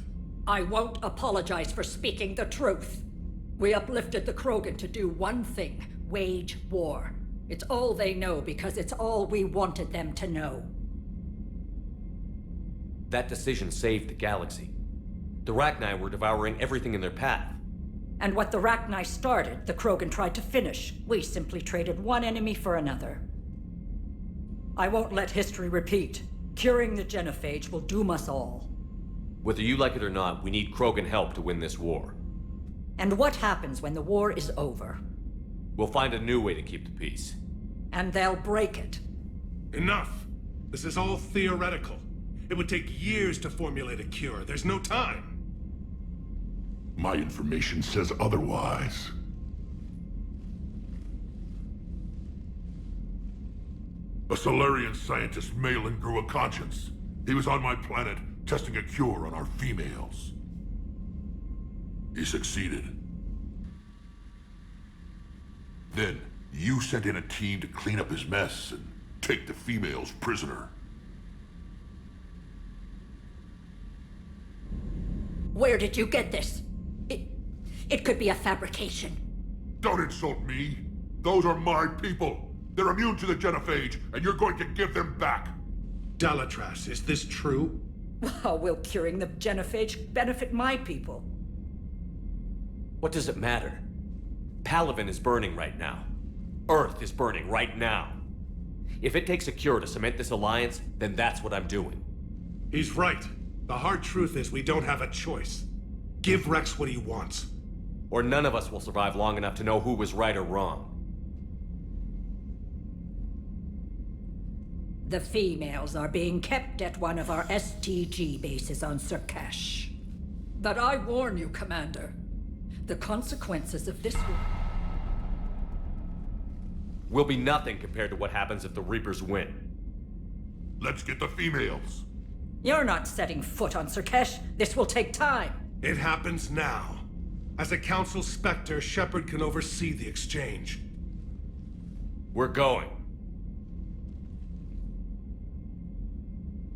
I won't apologize for speaking the truth. We uplifted the Krogan to do one thing: wage war. It's all they know because it's all we wanted them to know. That decision saved the galaxy. The Rachni were devouring everything in their path. And what the Rachni started, the Krogan tried to finish. We simply traded one enemy for another. I won't let history repeat. Curing the genophage will doom us all. Whether you like it or not, we need Krogan help to win this war. And what happens when the war is over? We'll find a new way to keep the peace. And they'll break it. Enough! This is all theoretical. It would take years to formulate a cure. There's no time. My information says otherwise. A Solarian scientist, Malin, grew a conscience. He was on my planet, testing a cure on our females. He succeeded. Then, you sent in a team to clean up his mess and take the females prisoner. Where did you get this? It could be a fabrication. Don't insult me. Those are my people. They're immune to the genophage, and you're going to give them back. Dalatrass, is this true? How will curing the genophage benefit my people? What does it matter? Palaven is burning right now. Earth is burning right now. If it takes a cure to cement this alliance, then that's what I'm doing. He's right. The hard truth is we don't have a choice. Give Rex what he wants. Or none of us will survive long enough to know who was right or wrong. The females are being kept at one of our STG bases on Surkash. But I warn you, Commander. The consequences of this will be nothing compared to what happens if the Reapers win. Let's get the females. You're not setting foot on Surkash. This will take time. It happens now. As a Council Spectre, Shepard can oversee the exchange. We're going.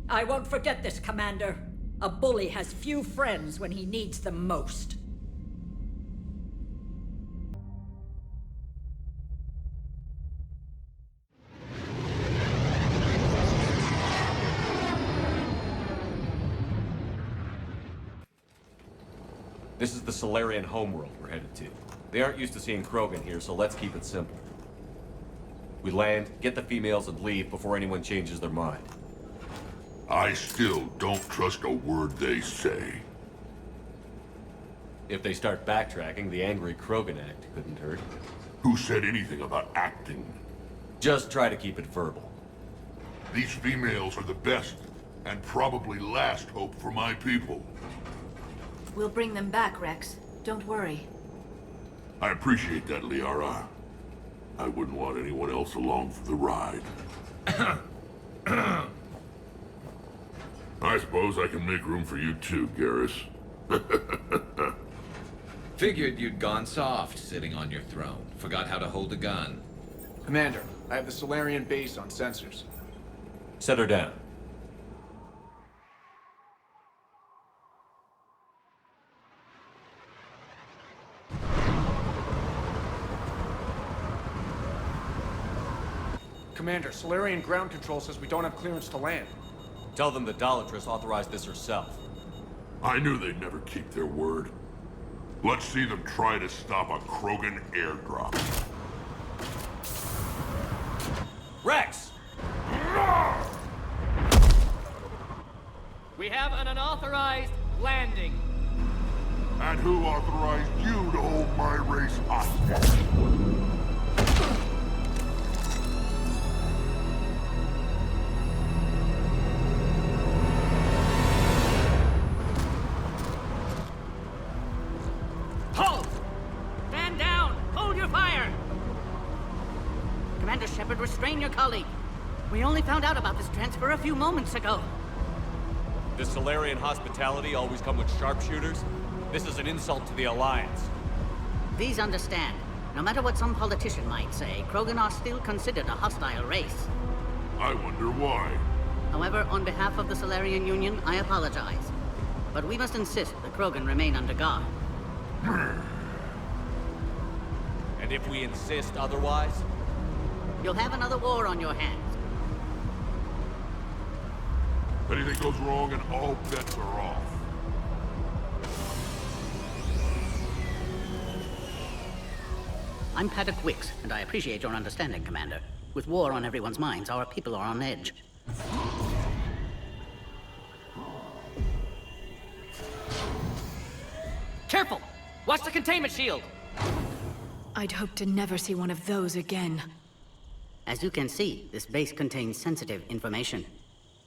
I won't forget this, Commander. A bully has few friends when he needs them most. This is the Solarian homeworld we're headed to. They aren't used to seeing Krogan here, so let's keep it simple. We land, get the females, and leave before anyone changes their mind. I still don't trust a word they say. If they start backtracking, the angry Krogan act couldn't hurt. Who said anything about acting? Just try to keep it verbal. These females are the best, and probably last hope for my people. We'll bring them back, Rex. Don't worry. I appreciate that, Liara. I wouldn't want anyone else along for the ride. I suppose I can make room for you too, Garrus. Figured you'd gone soft sitting on your throne. Forgot how to hold a gun. Commander, I have the Solarian base on sensors. Set her down. Commander, Solarian ground control says we don't have clearance to land. Tell them the Dolatress authorized this herself. I knew they'd never keep their word. Let's see them try to stop a Krogan airdrop. Rex! We have an unauthorized landing. And who authorized you to hold my race hostage? Halt! Stand down! Hold your fire! Commander Shepard, restrain your colleague. We only found out about this transfer a few moments ago. Does Solarian hospitality always come with sharpshooters? This is an insult to the Alliance. Please understand, no matter what some politician might say, Krogan are still considered a hostile race. I wonder why. However, on behalf of the Solarian Union, I apologize. But we must insist the Krogan remain under guard. And if we insist otherwise? You'll have another war on your hands. If anything goes wrong and all bets are off. I'm Paddock Wicks, and I appreciate your understanding, Commander. With war on everyone's minds, our people are on edge. Careful! Watch the containment shield! I'd hoped to never see one of those again. As you can see, this base contains sensitive information.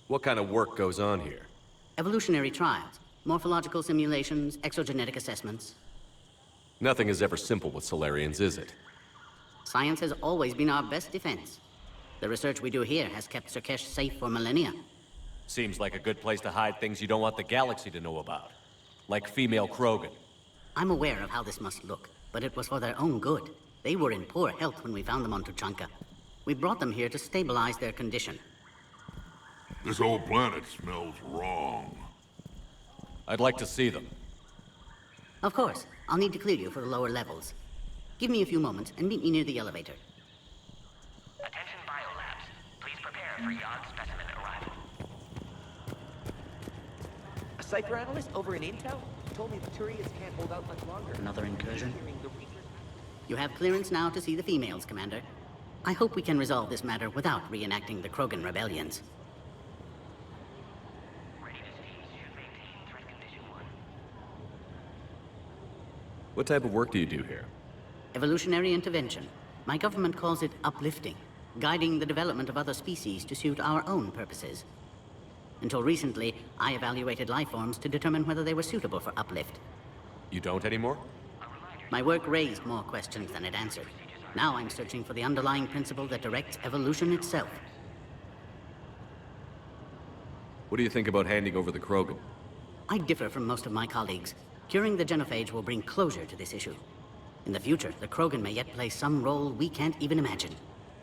What kind of work goes on here? Evolutionary trials, morphological simulations, exogenetic assessments. Nothing is ever simple with Solarians, is it? Science has always been our best defense. The research we do here has kept Surkesh safe for millennia. Seems like a good place to hide things you don't want the galaxy to know about. Like female Krogan. I'm aware of how this must look, but it was for their own good. They were in poor health when we found them on Tuchanka. We brought them here to stabilize their condition. This whole planet smells wrong. I'd like to see them. Of course. I'll need to clear you for the lower levels. Give me a few moments and meet me near the elevator. Attention biolabs. Please prepare for Yod specimen arrival. A Cypher analyst over in Intel told me the Turians can't hold out much longer. Another incursion? You have clearance now to see the females, Commander. I hope we can resolve this matter without reenacting the Krogan rebellions. What type of work do you do here? Evolutionary intervention. My government calls it uplifting, guiding the development of other species to suit our own purposes. Until recently, I evaluated life forms to determine whether they were suitable for uplift. You don't anymore? My work raised more questions than it answered. Now I'm searching for the underlying principle that directs evolution itself. What do you think about handing over the Krogan? I differ from most of my colleagues. Curing the genophage will bring closure to this issue. In the future, the Krogan may yet play some role we can't even imagine.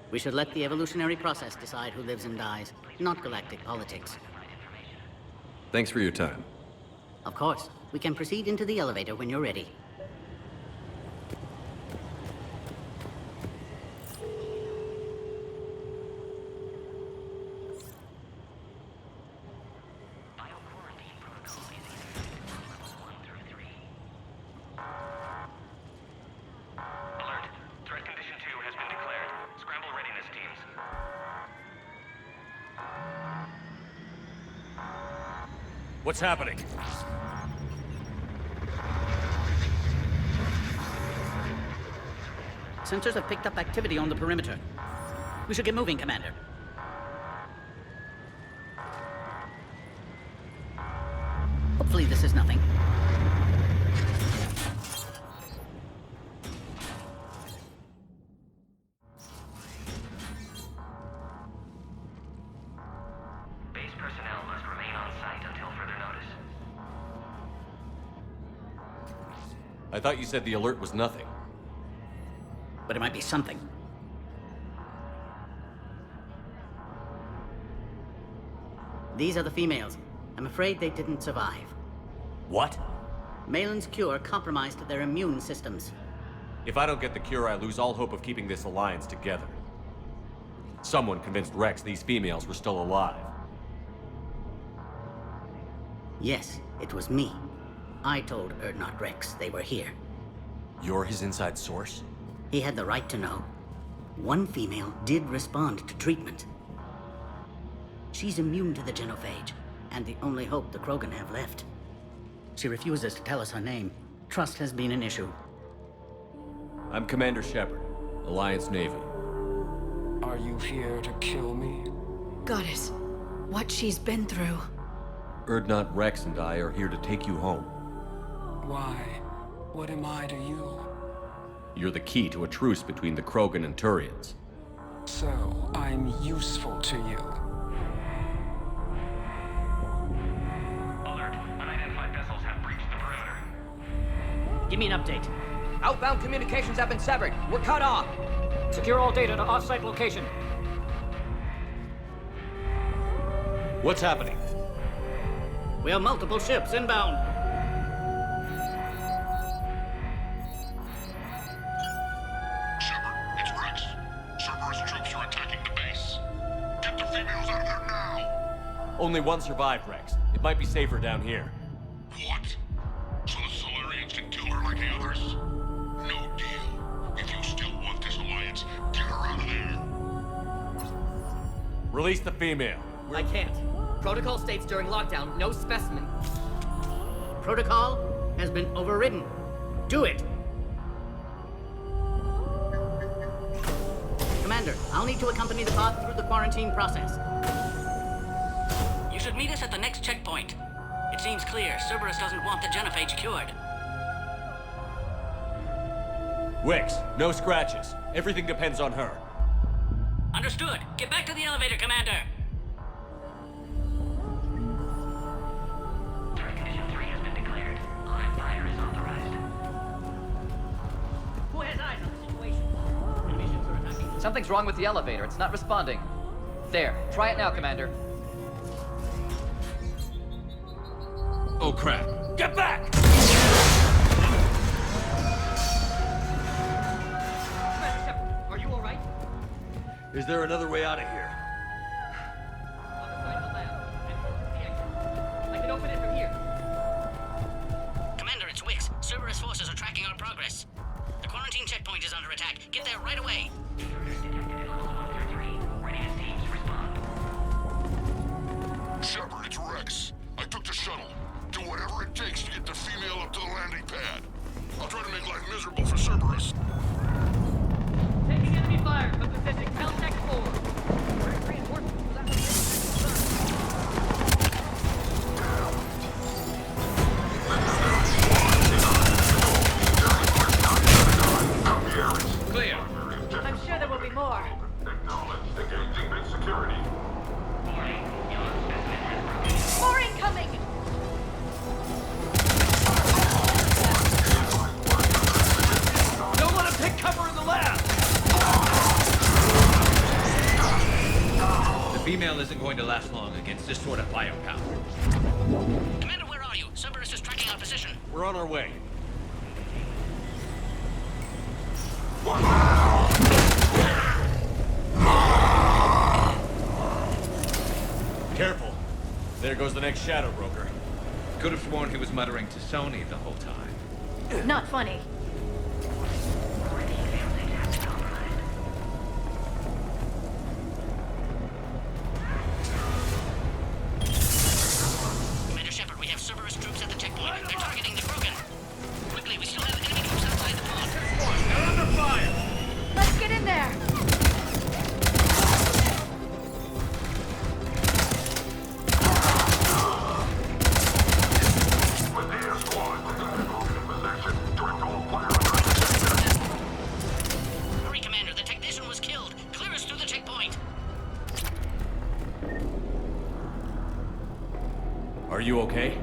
We should let the evolutionary process decide who lives and dies, not galactic politics. Thanks for your time. Of course. We can proceed into the elevator when you're ready. What's happening? Sensors have picked up activity on the perimeter. We should get moving, Commander. Hopefully this is nothing. Base personnel must remain on site until further notice. I thought you said the alert was nothing. But it might be something. These are the females. I'm afraid they didn't survive. What? Malin's cure compromised their immune systems. If I don't get the cure, I lose all hope of keeping this alliance together. Someone convinced Rex these females were still alive. Yes, it was me. I told Urdnot Rex they were here. You're his inside source? He had the right to know. One female did respond to treatment. She's immune to the genophage, and the only hope the Krogan have left. She refuses to tell us her name. Trust has been an issue. I'm Commander Shepard, Alliance Navy. Are you here to kill me? Goddess, what she's been through. Urdnot Rex and I are here to take you home. Why? What am I to you? You're the key to a truce between the Krogan and Turians. So, I'm useful to you. Alert. Unidentified vessels have breached the perimeter. Give me an update. Outbound communications have been severed. We're cut off. Secure all data to off-site location. What's happening? We have multiple ships inbound. Shepard, it's Rex. Cerberus troops are attacking the base. Get the females out of there now! Only one survived, Rex. It might be safer down here. What? So the Solarians can kill her like the others? No deal. If you still want this alliance, get her out of there. Release the female. I can't. Protocol states during lockdown, no specimen. Protocol has been overridden. Do it! Commander, I'll need to accompany the pod through the quarantine process. You should meet us at the next checkpoint. It seems clear Cerberus doesn't want the genophage cured. Wix, no scratches. Everything depends on her. Understood. Get back to the elevator, Commander. Threat condition 3 has been declared. Live fire is authorized. Who has eyes on the situation? Something's wrong with the elevator. It's not responding. There. Try it now, Commander. Oh crap. Get back! Commander Shepard, are you alright? Is there another way out of here? On the side of the lab. And towards the exit. I can open it from here. Commander, it's Wix. Cerberus forces are tracking our progress. The quarantine checkpoint is under attack. Get there right away. Shepard, it's Rex. I took the shuttle. Do whatever it takes to get the female up to the landing pad. I'll try to make life miserable for Cerberus. Taking enemy fire from Pacific Caltech 4. Reinforcements will have to Clear. I'm sure there will be more. Acknowledge engaging mid security. More incoming! Don't let him take cover in the lab! The female isn't going to last long against this sort of biopower. Commander, where are you? Cerberus is tracking our position. We're on our way. Careful. There goes the next shadow broker. Could have sworn he was muttering to Sony the whole time. Not funny. Commander Shepard, we have Cerberus troops at the checkpoint. They're targeting the Krogan. Quickly, we still have enemy troops outside the pod. They're under fire! Let's get in there! Hurry, Commander. The technician was killed. Clear us through the checkpoint. Are you okay?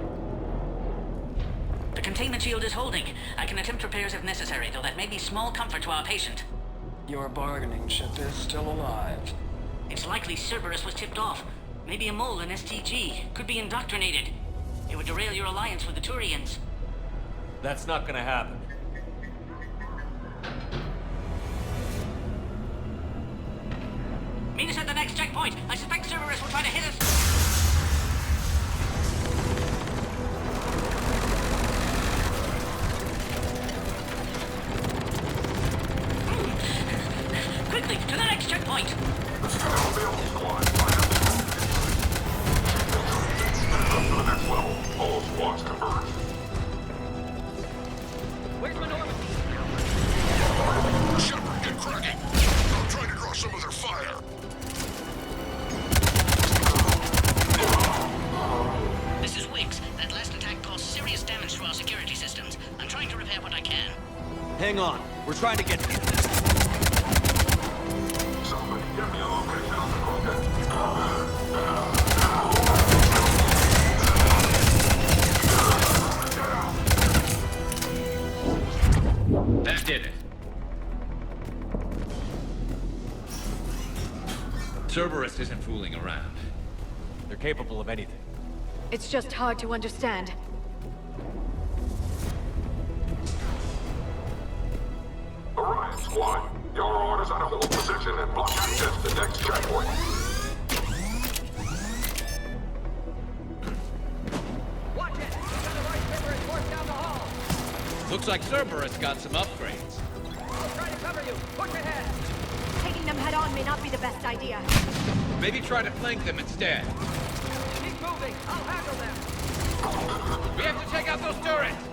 The containment shield is holding. I can attempt repairs if necessary, though that may be small comfort to our patient. Your bargaining chip is still alive. It's likely Cerberus was tipped off. Maybe a mole in STG. Could be indoctrinated. It would derail your alliance with the Turians. That's not gonna happen. Meet us at the next checkpoint. I suspect Cerberus will try to hit us. our security systems. I'm trying to repair what I can. Hang on. We're trying to get... Somebody get me a location on the Krogan. That did it. Cerberus isn't fooling around. They're capable of anything. It's just hard to understand. Orion Squad, your orders are to hold position and block access to the next checkpoint. Watch it! We got a right timber and force down the hall! Looks like Cerberus got some upgrades. I'll try to cover you! Push ahead! Taking them head on may not be the best idea. Maybe try to flank them instead. Keep moving! I'll handle them! We have to take out those turrets!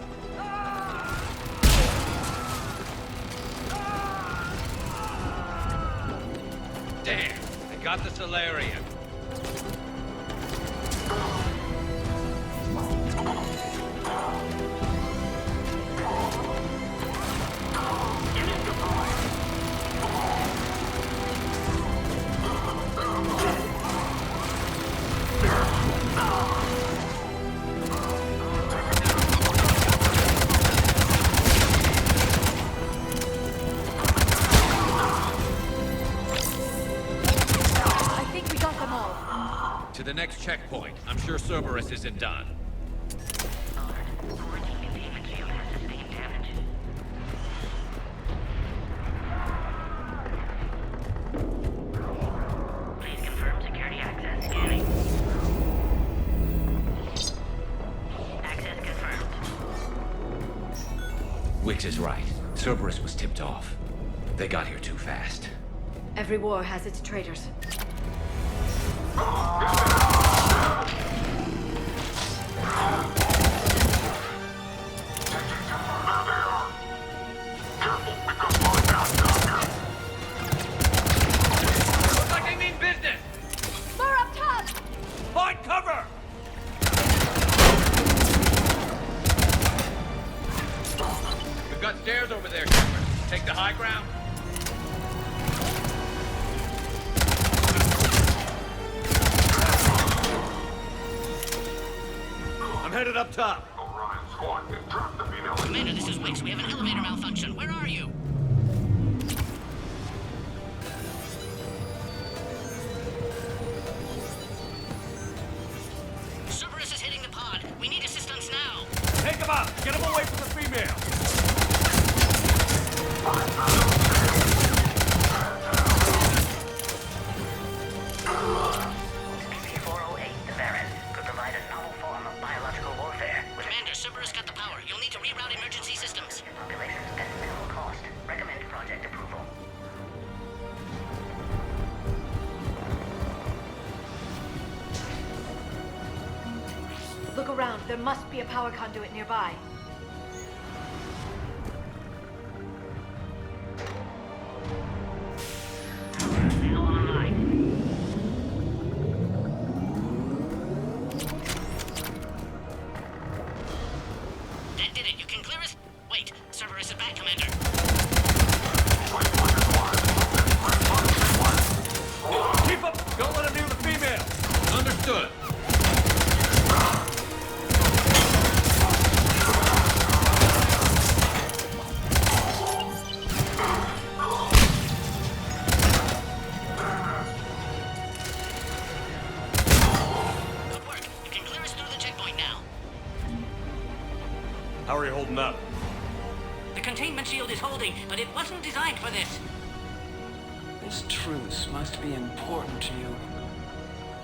Damn! They got the Solarian. To the next checkpoint. I'm sure Cerberus isn't done. Please confirm security access. Scanning. Access confirmed. Wix is right. Cerberus was tipped off. They got here too fast. Every war has its traitors. Looks like they mean business! More up top! Find cover! We've got stairs over there, Shepard. Take the high ground. I'm headed up top. Orion Squad, we've trapped the female. Commander, this is Wix. We have an elevator malfunction. Where are you? Cerberus is hitting the pod. We need assistance now. Take him out! Get him away from the female! SCP-408, the Baron, could provide a novel form of biological warfare. Commander, Cerberus got the power. You'll need to reroute emergency systems. Populations at minimal cost. Recommend project approval. Look around. There must be a power conduit nearby. That did it. You can clear us. Wait, Cerberus is back, Commander. Keep up! Don't let him near the female! Understood. Good work. You can clear us through the checkpoint now. How are you holding up? The containment shield is holding, but it wasn't designed for this. This truce must be important to you.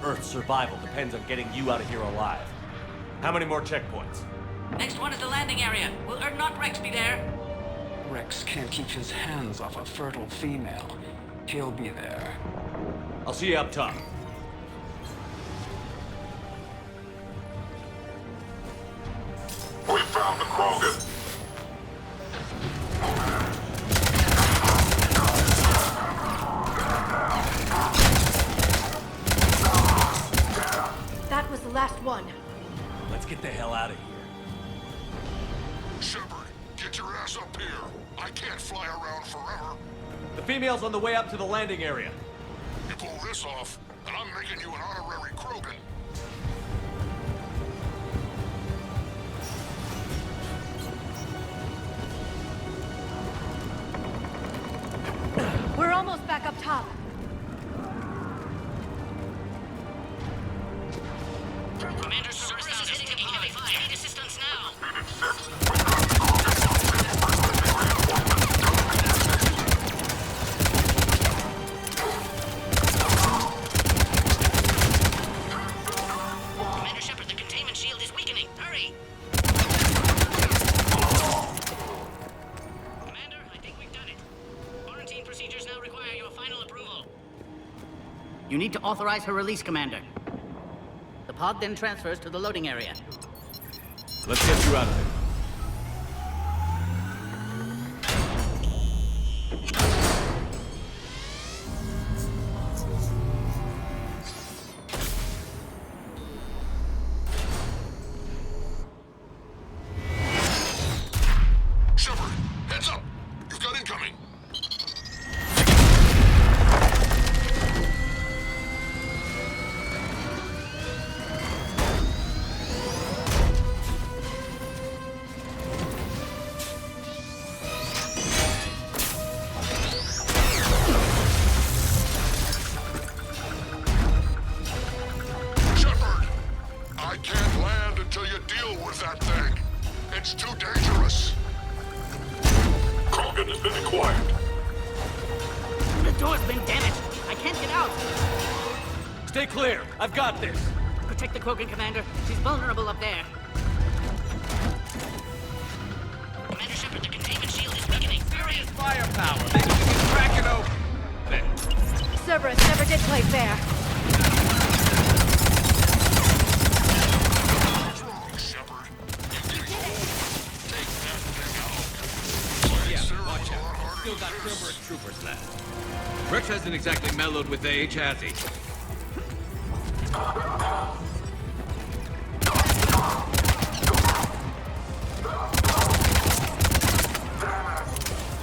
Earth's survival depends on getting you out of here alive. How many more checkpoints? Next one is the landing area. Will not Rex be there? Rex can't keep his hands off a fertile female. He'll be there. I'll see you up top. We found the Krogan. That was the last one. Let's get the hell out of here. What's up here? I can't fly around forever. The female's on the way up to the landing area. You pull this off, and I'm making you an honorary Krogan. We're almost back up top. Commander Shepard is taking heavy fire. Need assistance now. Commander Shepard, the containment shield is weakening. Hurry! Commander, I think we've done it. Quarantine procedures now require your final approval. You need to authorize her release, Commander. The pod then transfers to the loading area. Let's get you out of there. Shepard, heads up! You've got incoming! Shepard! I can't land until you deal with that thing. It's too dangerous. Krogan has been acquired. The door's been damaged. I can't get out. Stay clear. I've got this. Protect the Krogan, Commander. She's vulnerable up there. Commander Shepard, the containment shield is weakening. Hurry! Firepower. Maybe we can crack it open. There. Cerberus never did play fair. What's wrong, Shepard? You did it! Take that thing out. Yeah, watch out. Still got Cerberus troopers left. Rex hasn't exactly mellowed with age, has he?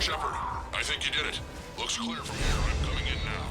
Shepard, I think you did it. Looks clear from here. I'm coming in now.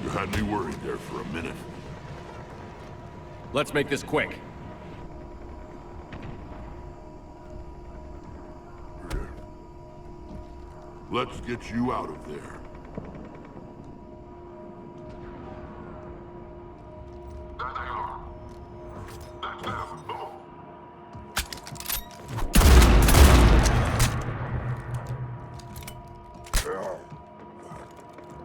You had me worried there for a minute. Let's make this quick. Let's get you out of there.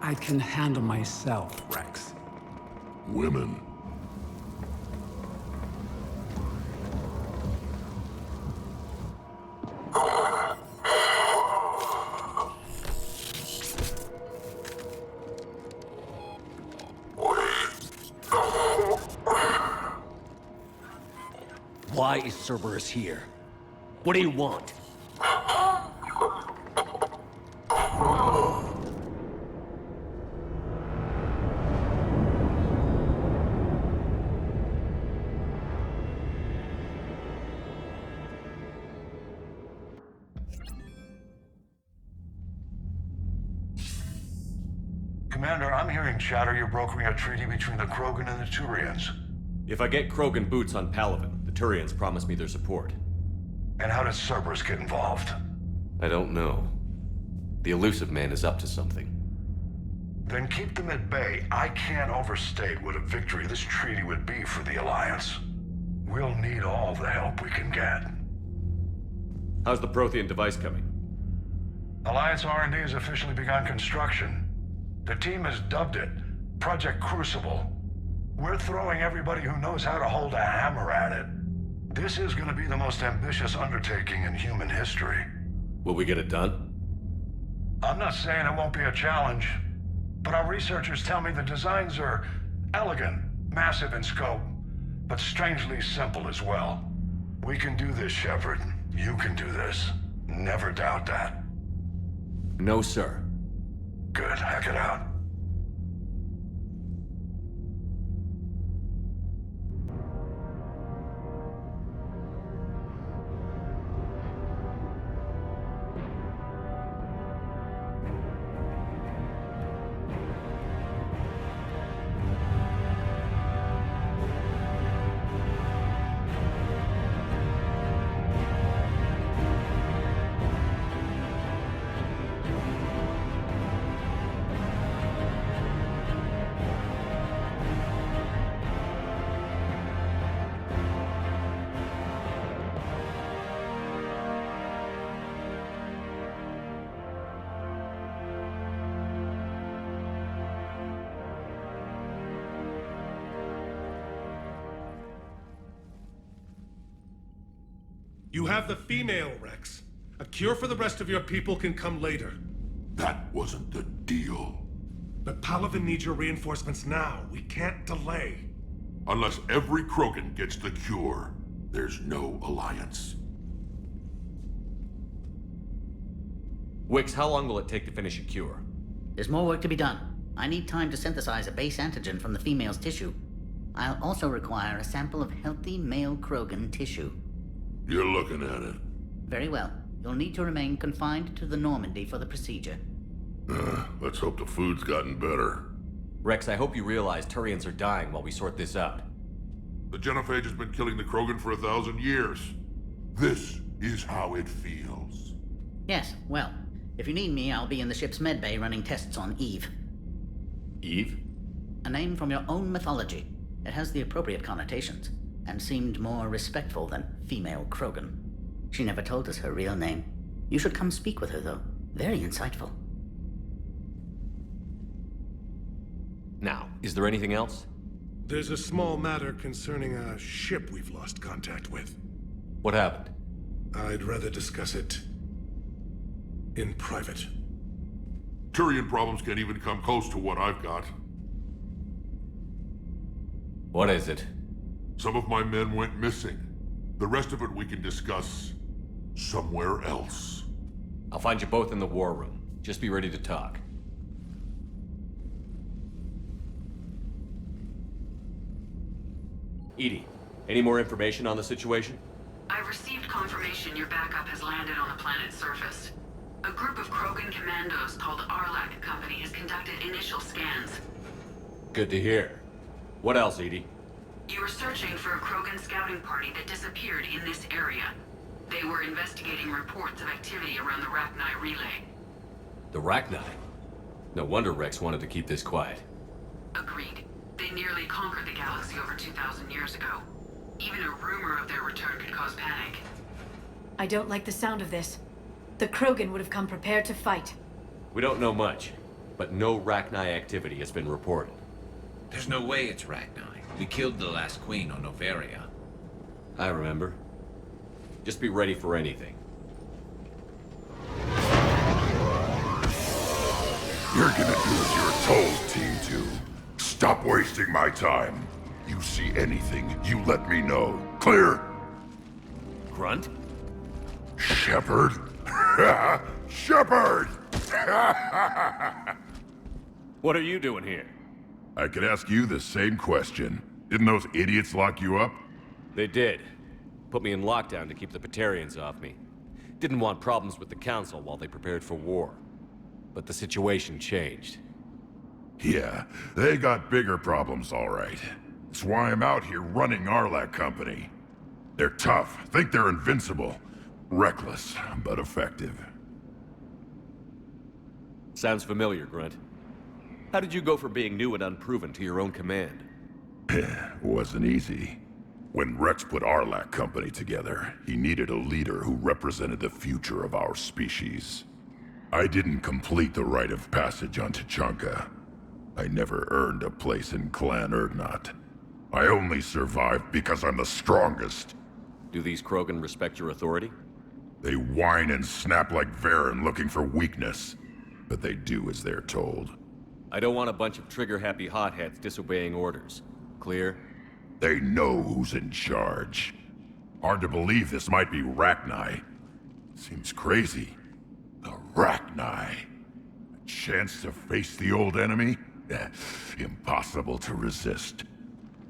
I can handle myself, Rex. Women. Why is Cerberus here? What do you want? Commander, I'm hearing chatter you're brokering a treaty between the Krogan and the Turians. If I get Krogan boots on Palaven, the Turians promise me their support. And how does Cerberus get involved? I don't know. The elusive man is up to something. Then keep them at bay. I can't overstate what a victory this treaty would be for the Alliance. We'll need all the help we can get. How's the Prothean device coming? Alliance R&D has officially begun construction. The team has dubbed it Project Crucible. We're throwing everybody who knows how to hold a hammer at it. This is going to be the most ambitious undertaking in human history. Will we get it done? I'm not saying it won't be a challenge, but our researchers tell me the designs are elegant, massive in scope, but strangely simple as well. We can do this, Shepard. You can do this. Never doubt that. No, sir. Good. Hack it out. You have the female, Rex. A cure for the rest of your people can come later. That wasn't the deal. But Palaven needs your reinforcements now. We can't delay. Unless every Krogan gets the cure, there's no alliance. Wix, how long will it take to finish a cure? There's more work to be done. I need time to synthesize a base antigen from the female's tissue. I'll also require a sample of healthy male Krogan tissue. You're looking at it. Very well. You'll need to remain confined to the Normandy for the procedure. Let's hope the food's gotten better. Rex, I hope you realize Turians are dying while we sort this out. The genophage has been killing the Krogan for 1,000 years. This is how it feels. Yes, well, if you need me, I'll be in the ship's medbay running tests on Eve. Eve? A name from your own mythology. It has the appropriate connotations, and seemed more respectful than female Krogan. She never told us her real name. You should come speak with her, though. Very insightful. Now, is there anything else? There's a small matter concerning a ship we've lost contact with. What happened? I'd rather discuss it in private. Turian problems can't even come close to what I've got. What is it? Some of my men went missing. The rest of it we can discuss somewhere else. I'll find you both in the war room. Just be ready to talk. Edie, any more information on the situation? I've received confirmation your backup has landed on the planet's surface. A group of Krogan commandos called Arlac Company has conducted initial scans. Good to hear. What else, Edie? You were searching for a Krogan scouting party that disappeared in this area. They were investigating reports of activity around the Rachni relay. The Rachni? No wonder Rex wanted to keep this quiet. Agreed. They nearly conquered the galaxy over 2,000 years ago. Even a rumor of their return could cause panic. I don't like the sound of this. The Krogan would have come prepared to fight. We don't know much, but no Rachni activity has been reported. There's no way it's Rachni. We killed the last queen on Noveria. I remember. Just be ready for anything. You're gonna do as you're told, Team 2. Stop wasting my time. You see anything, you let me know. Clear? Grunt? Shepard? Shepard! What are you doing here? I could ask you the same question. Didn't those idiots lock you up? They did. Put me in lockdown to keep the Batarians off me. Didn't want problems with the Council while they prepared for war. But the situation changed. Yeah, they got bigger problems, all right. That's why I'm out here running Arlac Company. They're tough, think they're invincible. Reckless, but effective. Sounds familiar, Grunt. How did you go from being new and unproven to your own command? Wasn't easy. When Rex put Arlac Company together, he needed a leader who represented the future of our species. I didn't complete the rite of passage on Tuchanka. I never earned a place in Clan Urdnot. I only survived because I'm the strongest. Do these Krogan respect your authority? They whine and snap like Varen looking for weakness. but they do as they're told. I don't want a bunch of trigger-happy hotheads disobeying orders. Clear? They know who's in charge. Hard to believe this might be Rachni. Seems crazy. The Rachni. A chance to face the old enemy? Impossible to resist.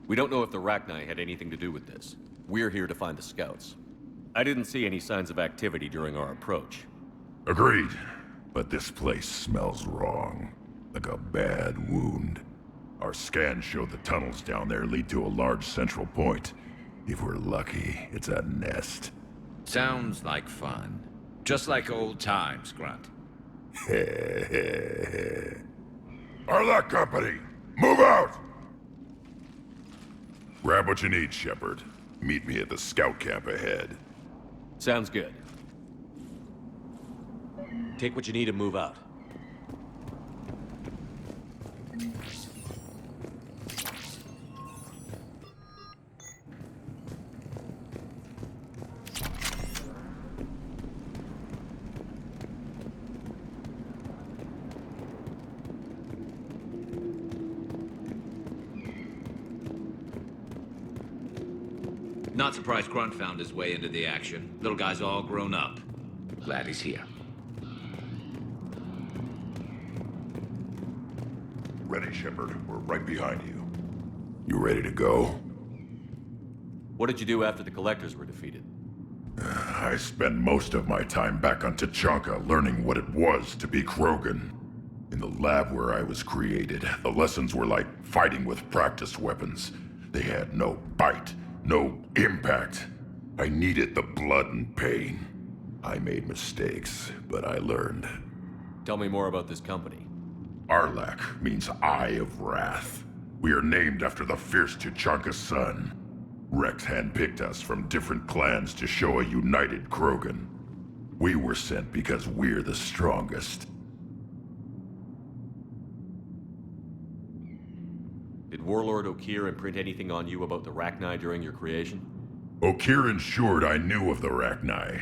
We don't know if the Rachni had anything to do with this. We're here to find the scouts. I didn't see any signs of activity during our approach. Agreed. But this place smells wrong. Like a bad wound. Our scans show the tunnels down there lead to a large central point. If we're lucky, it's a nest. Sounds like fun. Just like old times, Grunt. Arlak Company, move out! Grab what you need, Shepard. Meet me at the scout camp ahead. Sounds good. Take what you need and move out. Not surprised Grunt found his way into the action. Little guy's all grown up. Glad he's here. Ready, Shepard. We're right behind you. You ready to go? What did you do after the Collectors were defeated? I spent most of my time back on Tachanka learning what it was to be Krogan. In the lab where I was created, the lessons were like fighting with practice weapons. They had no bite, no impact. I needed the blood and pain. I made mistakes, but I learned. Tell me more about this company. Arlak means Eye of Wrath. We are named after the fierce Tachanka sun. Rex handpicked us from different clans to show a united Krogan. We were sent because we're the strongest. Did Warlord Okir imprint anything on you about the Rachni during your creation? Okir ensured I knew of the Rachni.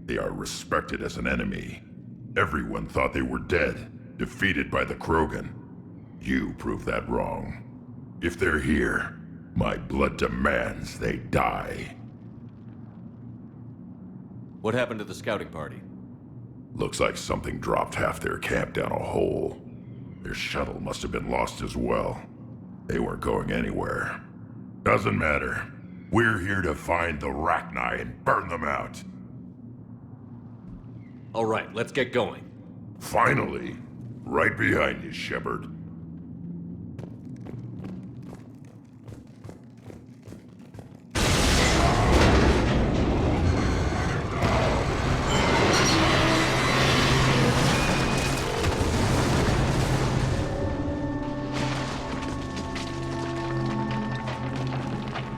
They are respected as an enemy. Everyone thought they were dead, defeated by the Krogan. You proved that wrong. If they're here, my blood demands they die. What happened to the scouting party? Looks like something dropped half their camp down a hole. Their shuttle must have been lost as well. They weren't going anywhere. Doesn't matter. We're here to find the Rachni and burn them out. All right, let's get going. Finally. Right behind you, Shepard.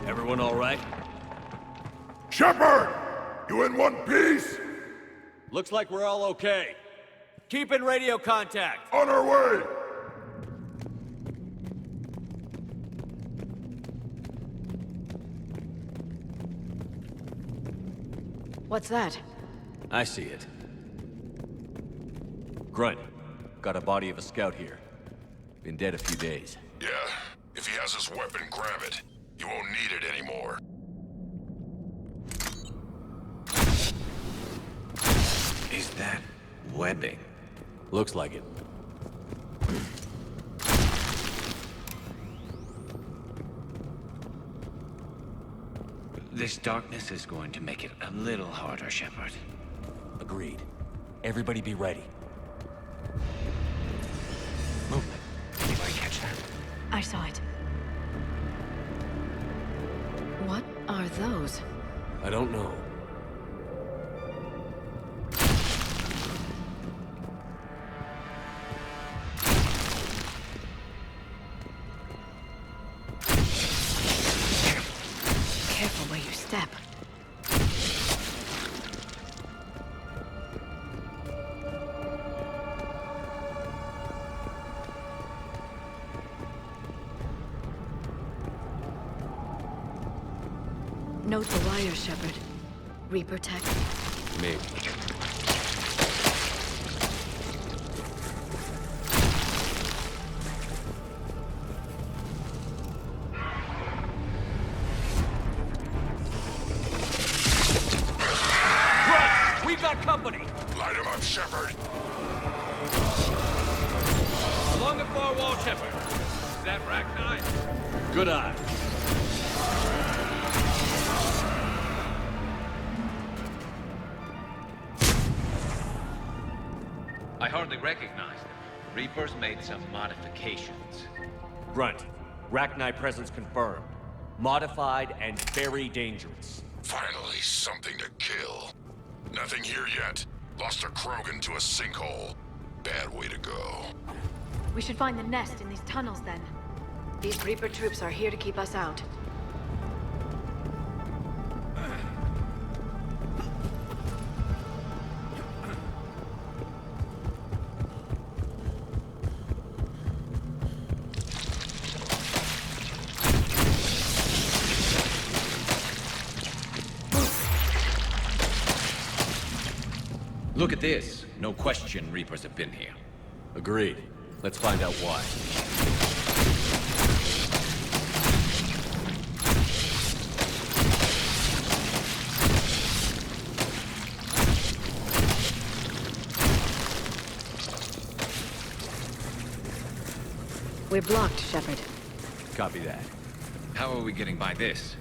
Everyone all right? Shepard! You in one piece? Looks like we're all okay. Keep in radio contact. On our way! What's that? I see it. Grunt, got a body of a scout here. Been dead a few days. Yeah. If he has his weapon, grab it. He won't need it anymore. Is that webbing? Looks like it. This darkness is going to make it a little harder, Shepard. Agreed. Everybody be ready. Movement. Anybody catch that? I saw it. What are those? I don't know. Careful where you step. Note the wire, Shepard. Reaper tech. Maybe. our wall, Shepard. Is that Rachni? Good eye. I hardly recognize them. Reapers made some modifications. Grunt. Rachni presence confirmed. Modified and very dangerous. Finally, something to kill. Nothing here yet. Lost a Krogan to a sinkhole. Bad way to go. We should find the nest in these tunnels then. These Reaper troops are here to keep us out. Look at this. No question Reapers have been here. Agreed. Let's find out why. We're blocked, Shepard. Copy that. How are we getting by this?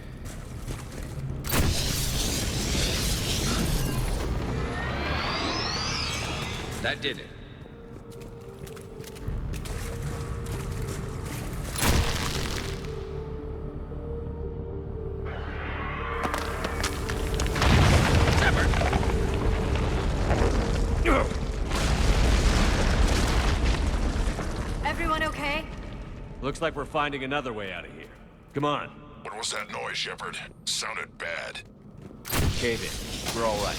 That did it. Everyone okay? Looks like we're finding another way out of here. Come on. What was that noise, Shepard? Sounded bad. Cave in. We're all right.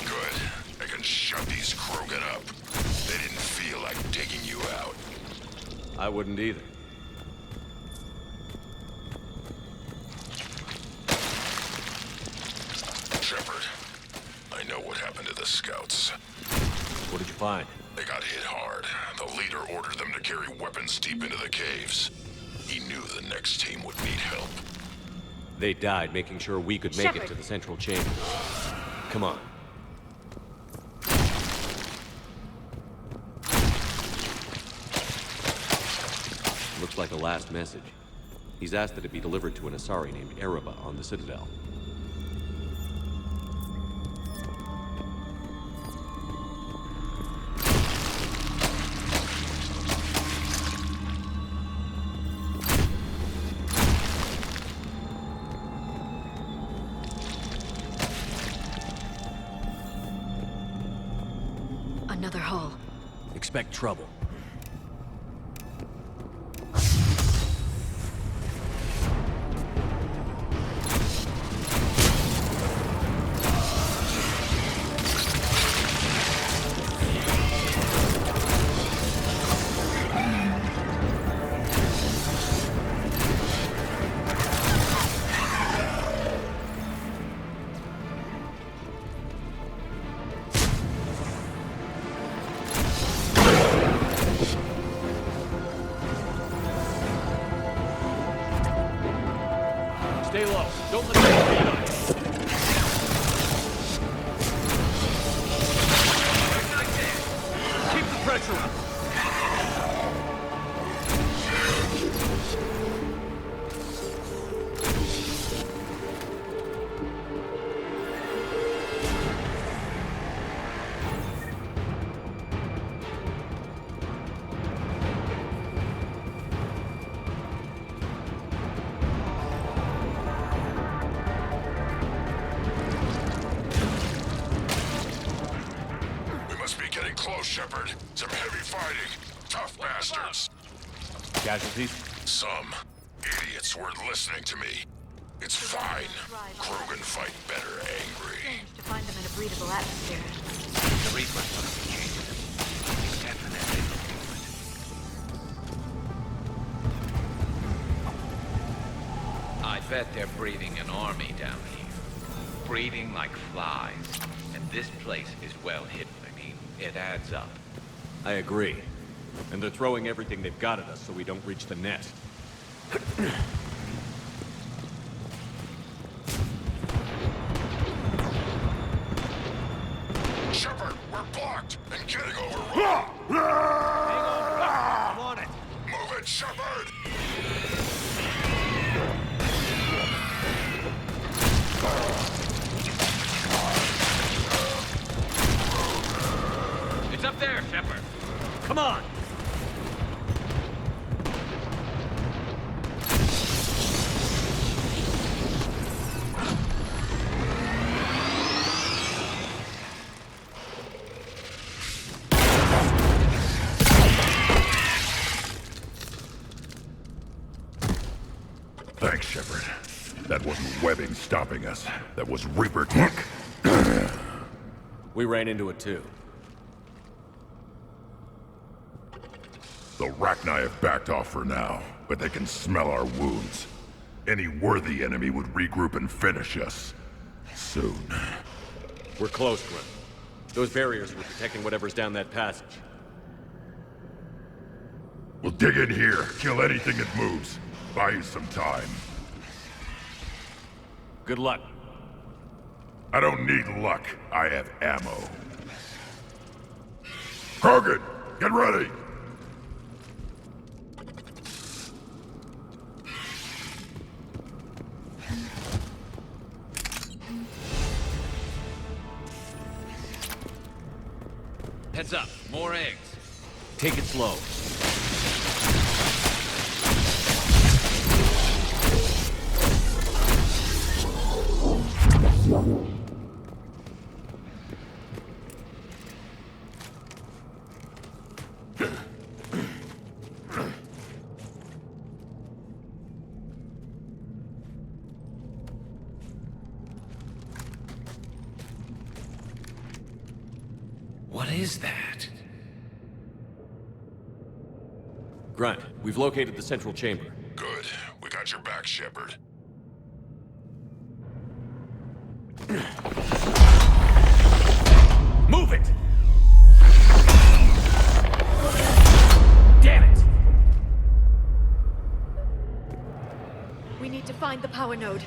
Good. I can shut these Krogan up. They didn't feel like digging you out. I wouldn't either. Shepard, I know what happened to the scouts. What did you find? They got hit hard. The leader ordered them to carry weapons deep into the caves. He knew the next team would need help. They died making sure we could make it to the central chamber. Come on. Looks like a last message. He's asked that it be delivered to an Asari named Ereba on the Citadel. Another hull. Expect trouble. Stay low. Don't let them beat us. Keep the pressure up. Close, Shepard. Some heavy fighting. Tough bastards. Casualties? Some. Idiots weren't listening to me. It's fine. Krogan fight better angry. Strange to find them in a breathable atmosphere. The Reapers must be chasing them. Definitely looking for it. I bet they're breeding an army down here. Breeding like flies. And this place is well hidden. It adds up. I agree. And they're throwing everything they've got at us so we don't reach the nest. Shepard, we're blocked and getting over. Hang on, I'm on it. Come on! Thanks, Shepard. That wasn't webbing stopping us. That was Reaper tech. We ran into it too. The Rachni have backed off for now, but they can smell our wounds. Any worthy enemy would regroup and finish us. Soon. We're close, Grunt. Those barriers were protecting whatever's down that passage. We'll dig in here, kill anything that moves. Buy you some time. Good luck. I don't need luck. I have ammo. Krogan, get ready! Heads up, more eggs. Take it slow. What is that? Grunt, we've located the central chamber. Good. We got your back, Shepard. Move it! Damn it! We need to find the power node.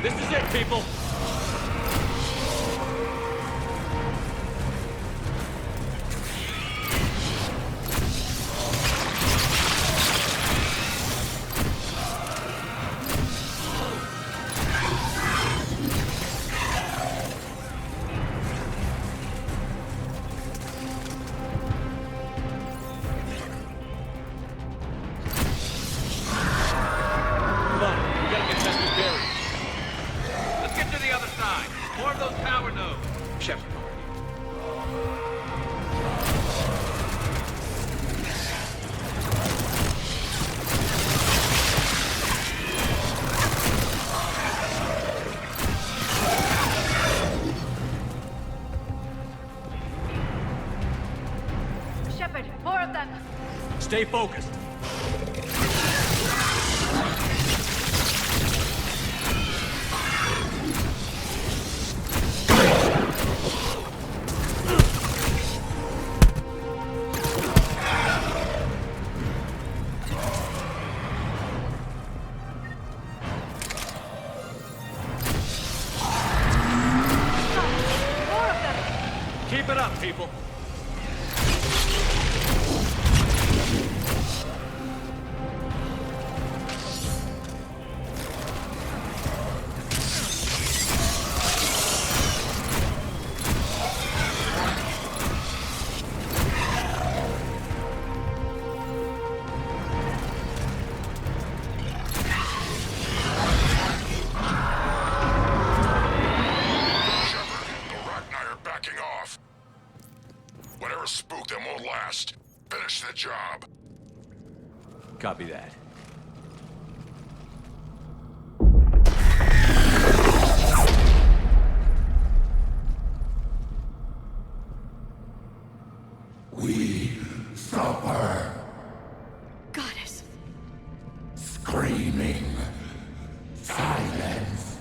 This is it, people! Shepard. Shepard, more of them! Stay focused. Keep it up, people. Spook them won't last. Finish the job. Copy that. We stop her. Goddess. Screaming. Silence.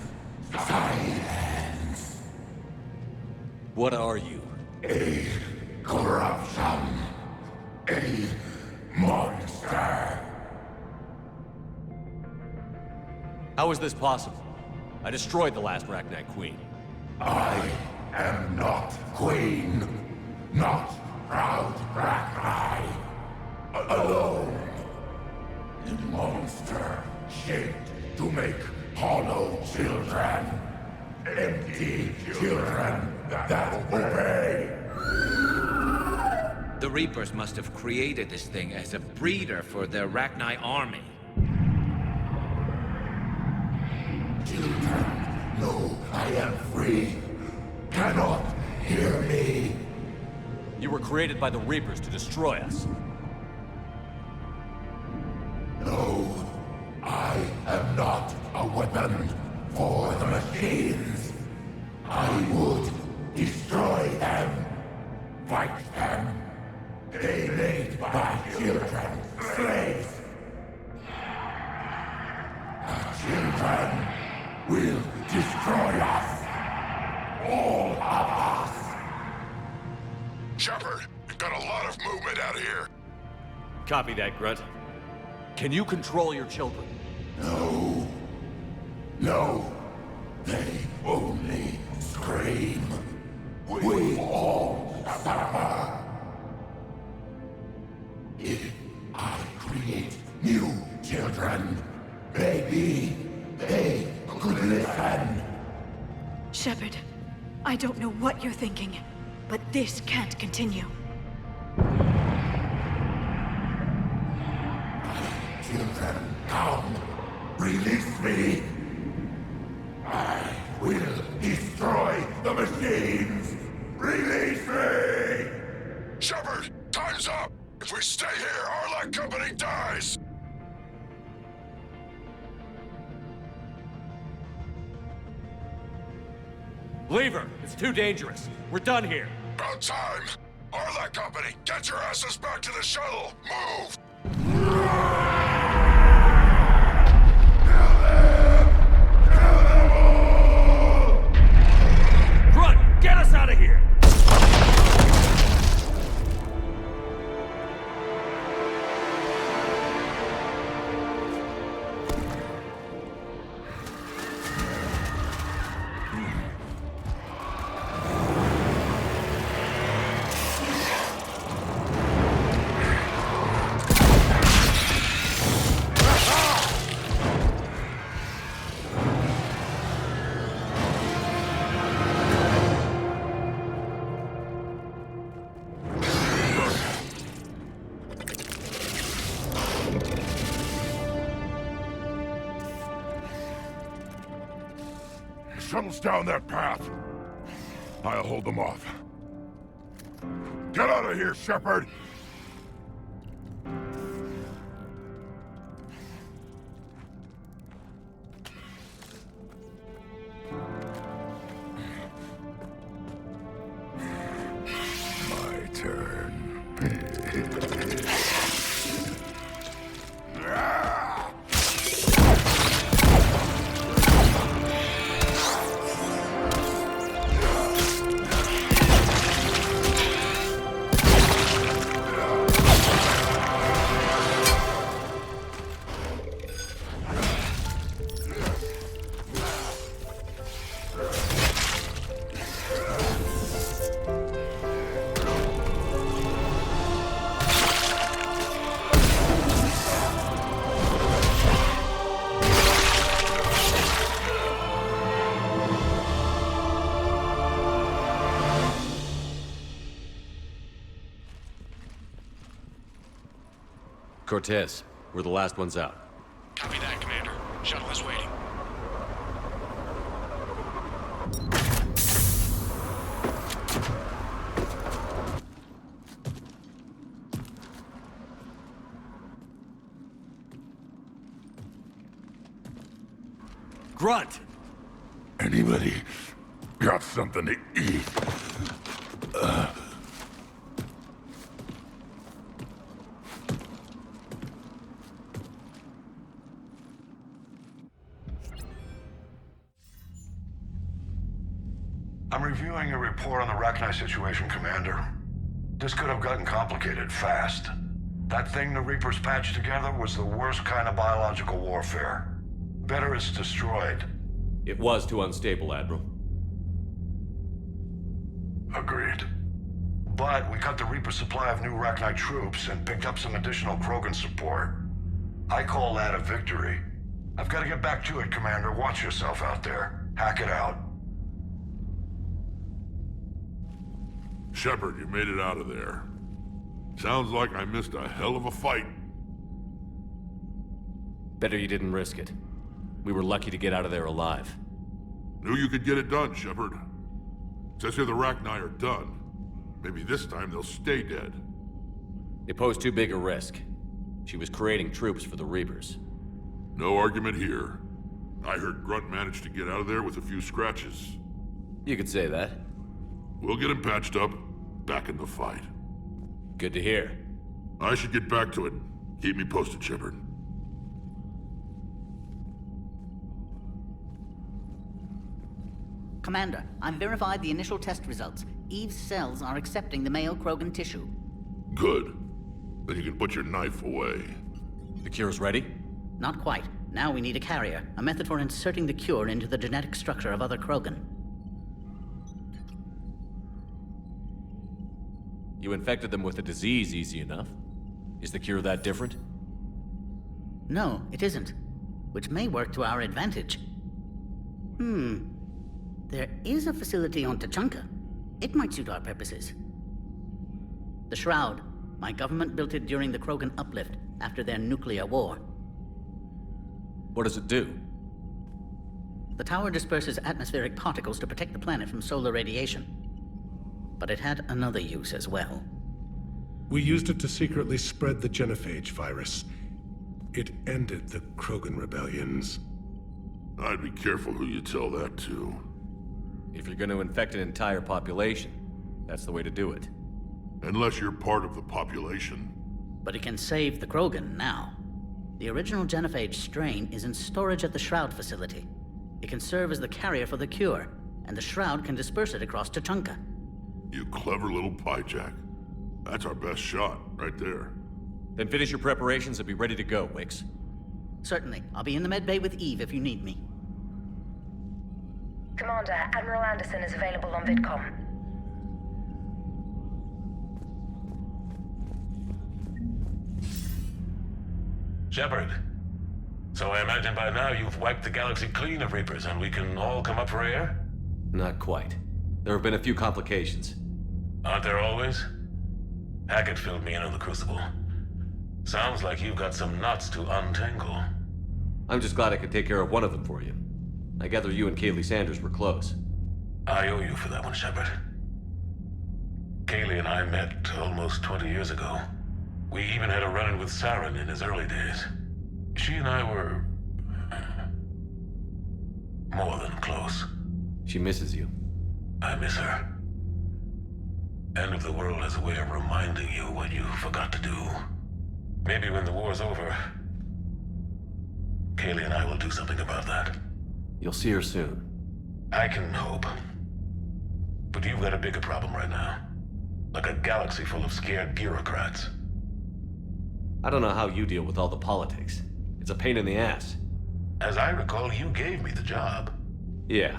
Silence. What are you? A corruption. A monster. How is this possible? I destroyed the last Rachni Queen. I That will pay! The Reapers must have created this thing as a breeder for the Rachni army. Children, no, I am free. Cannot hear me. You were created by the Reapers to destroy us. No, I am not a weapon for the machines. I would destroy them, fight them. They made my children slaves. Our children will destroy us. All of us. Shepard, we've got a lot of movement out here. Copy that, Grunt. Can you control your children? No. No. They only scream. We all suffer. If I create new children, maybe they could listen. Shepard, I don't know what you're thinking, but this can't continue. Children, come. Release me. I will destroy the machines. Release me! Shepard, time's up! If we stay here, our company dies! Leave her! It's too dangerous. We're done here. About time! Arlac Company, get your asses back to the shuttle! Move! Grunt, get us out of here! Shuttle's down that path. I'll hold them off. Get out of here, Shepard! My turn. Cortez, we're the last ones out. Copy that, Commander. Shuttle is waiting. Grunt! Anybody got something to eat? I'm reviewing your report on the Rachni situation, Commander. This could have gotten complicated fast. That thing the Reapers patched together was the worst kind of biological warfare. Better it's destroyed. It was too unstable, Admiral. Agreed. But we cut the Reaper supply of new Rachni troops and picked up some additional Krogan support. I call that a victory. I've got to get back to it, Commander. Watch yourself out there. Hack it out. Shepard, you made it out of there. Sounds like I missed a hell of a fight. Better you didn't risk it. We were lucky to get out of there alive. Knew you could get it done, Shepard. Says here the Rachni are done. Maybe this time they'll stay dead. They posed too big a risk. She was creating troops for the Reapers. No argument here. I heard Grunt managed to get out of there with a few scratches. You could say that. We'll get him patched up, back in the fight. Good to hear. I should get back to it. Keep me posted, Shepard. Commander, I've verified the initial test results. Eve's cells are accepting the male Krogan tissue. Good. Then you can put your knife away. The cure's ready? Not quite. Now we need a carrier, a method for inserting the cure into the genetic structure of other Krogan. You infected them with a disease easy enough. Is the cure that different? No, it isn't. Which may work to our advantage. There is a facility on Tachanka. It might suit our purposes. The Shroud. My government built it during the Krogan uplift, after their nuclear war. What does it do? The tower disperses atmospheric particles to protect the planet from solar radiation. But it had another use as well. We used it to secretly spread the genophage virus. It ended the Krogan rebellions. I'd be careful who you tell that to. If you're going to infect an entire population, that's the way to do it. Unless you're part of the population. But it can save the Krogan now. The original genophage strain is in storage at the Shroud facility. It can serve as the carrier for the cure, and the Shroud can disperse it across Tachanka. You clever little pyjack. That's our best shot, right there. Then finish your preparations and be ready to go, Wix. Certainly. I'll be in the med bay with Eve if you need me. Commander, Admiral Anderson is available on VidCom. Shepard. So I imagine by now you've wiped the galaxy clean of Reapers and we can all come up for air? Not quite. There have been a few complications. Aren't there always? Hackett filled me in on the Crucible. Sounds like you've got some knots to untangle. I'm just glad I could take care of one of them for you. I gather you and Kaylee Sanders were close. I owe you for that one, Shepard. Kaylee and I met almost 20 years ago. We even had a run-in with Saren in his early days. She and I were... more than close. She misses you. I miss her. End of the world has a way of reminding you what you forgot to do. Maybe when the war's over, Kaylee and I will do something about that. You'll see her soon. I can hope. But you've got a bigger problem right now. Like a galaxy full of scared bureaucrats. I don't know how you deal with all the politics. It's a pain in the ass. As I recall, you gave me the job. Yeah.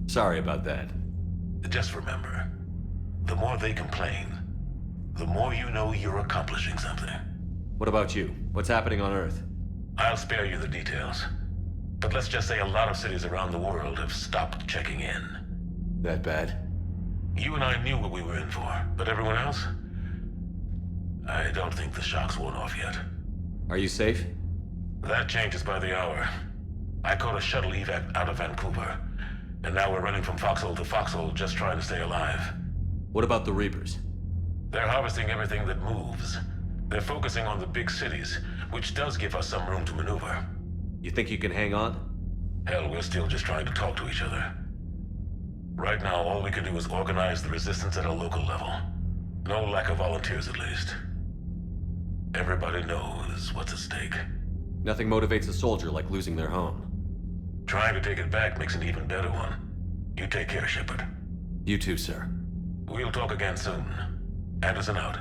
Sorry about that. Just remember, the more they complain, the more you know you're accomplishing something. What about you? What's happening on Earth? I'll spare you the details. But let's just say a lot of cities around the world have stopped checking in. That bad? You and I knew what we were in for, but everyone else? I don't think the shock's worn off yet. Are you safe? That changes by the hour. I caught a shuttle evac out of Vancouver, and now we're running from foxhole to foxhole just trying to stay alive. What about the Reapers? They're harvesting everything that moves. They're focusing on the big cities, which does give us some room to maneuver. You think you can hang on? Hell, we're still just trying to talk to each other. Right now, all we can do is organize the resistance at a local level. No lack of volunteers, at least. Everybody knows what's at stake. Nothing motivates a soldier like losing their home. Trying to take it back makes an even better one. You take care, Shepard. You too, sir. We'll talk again soon. Anderson out.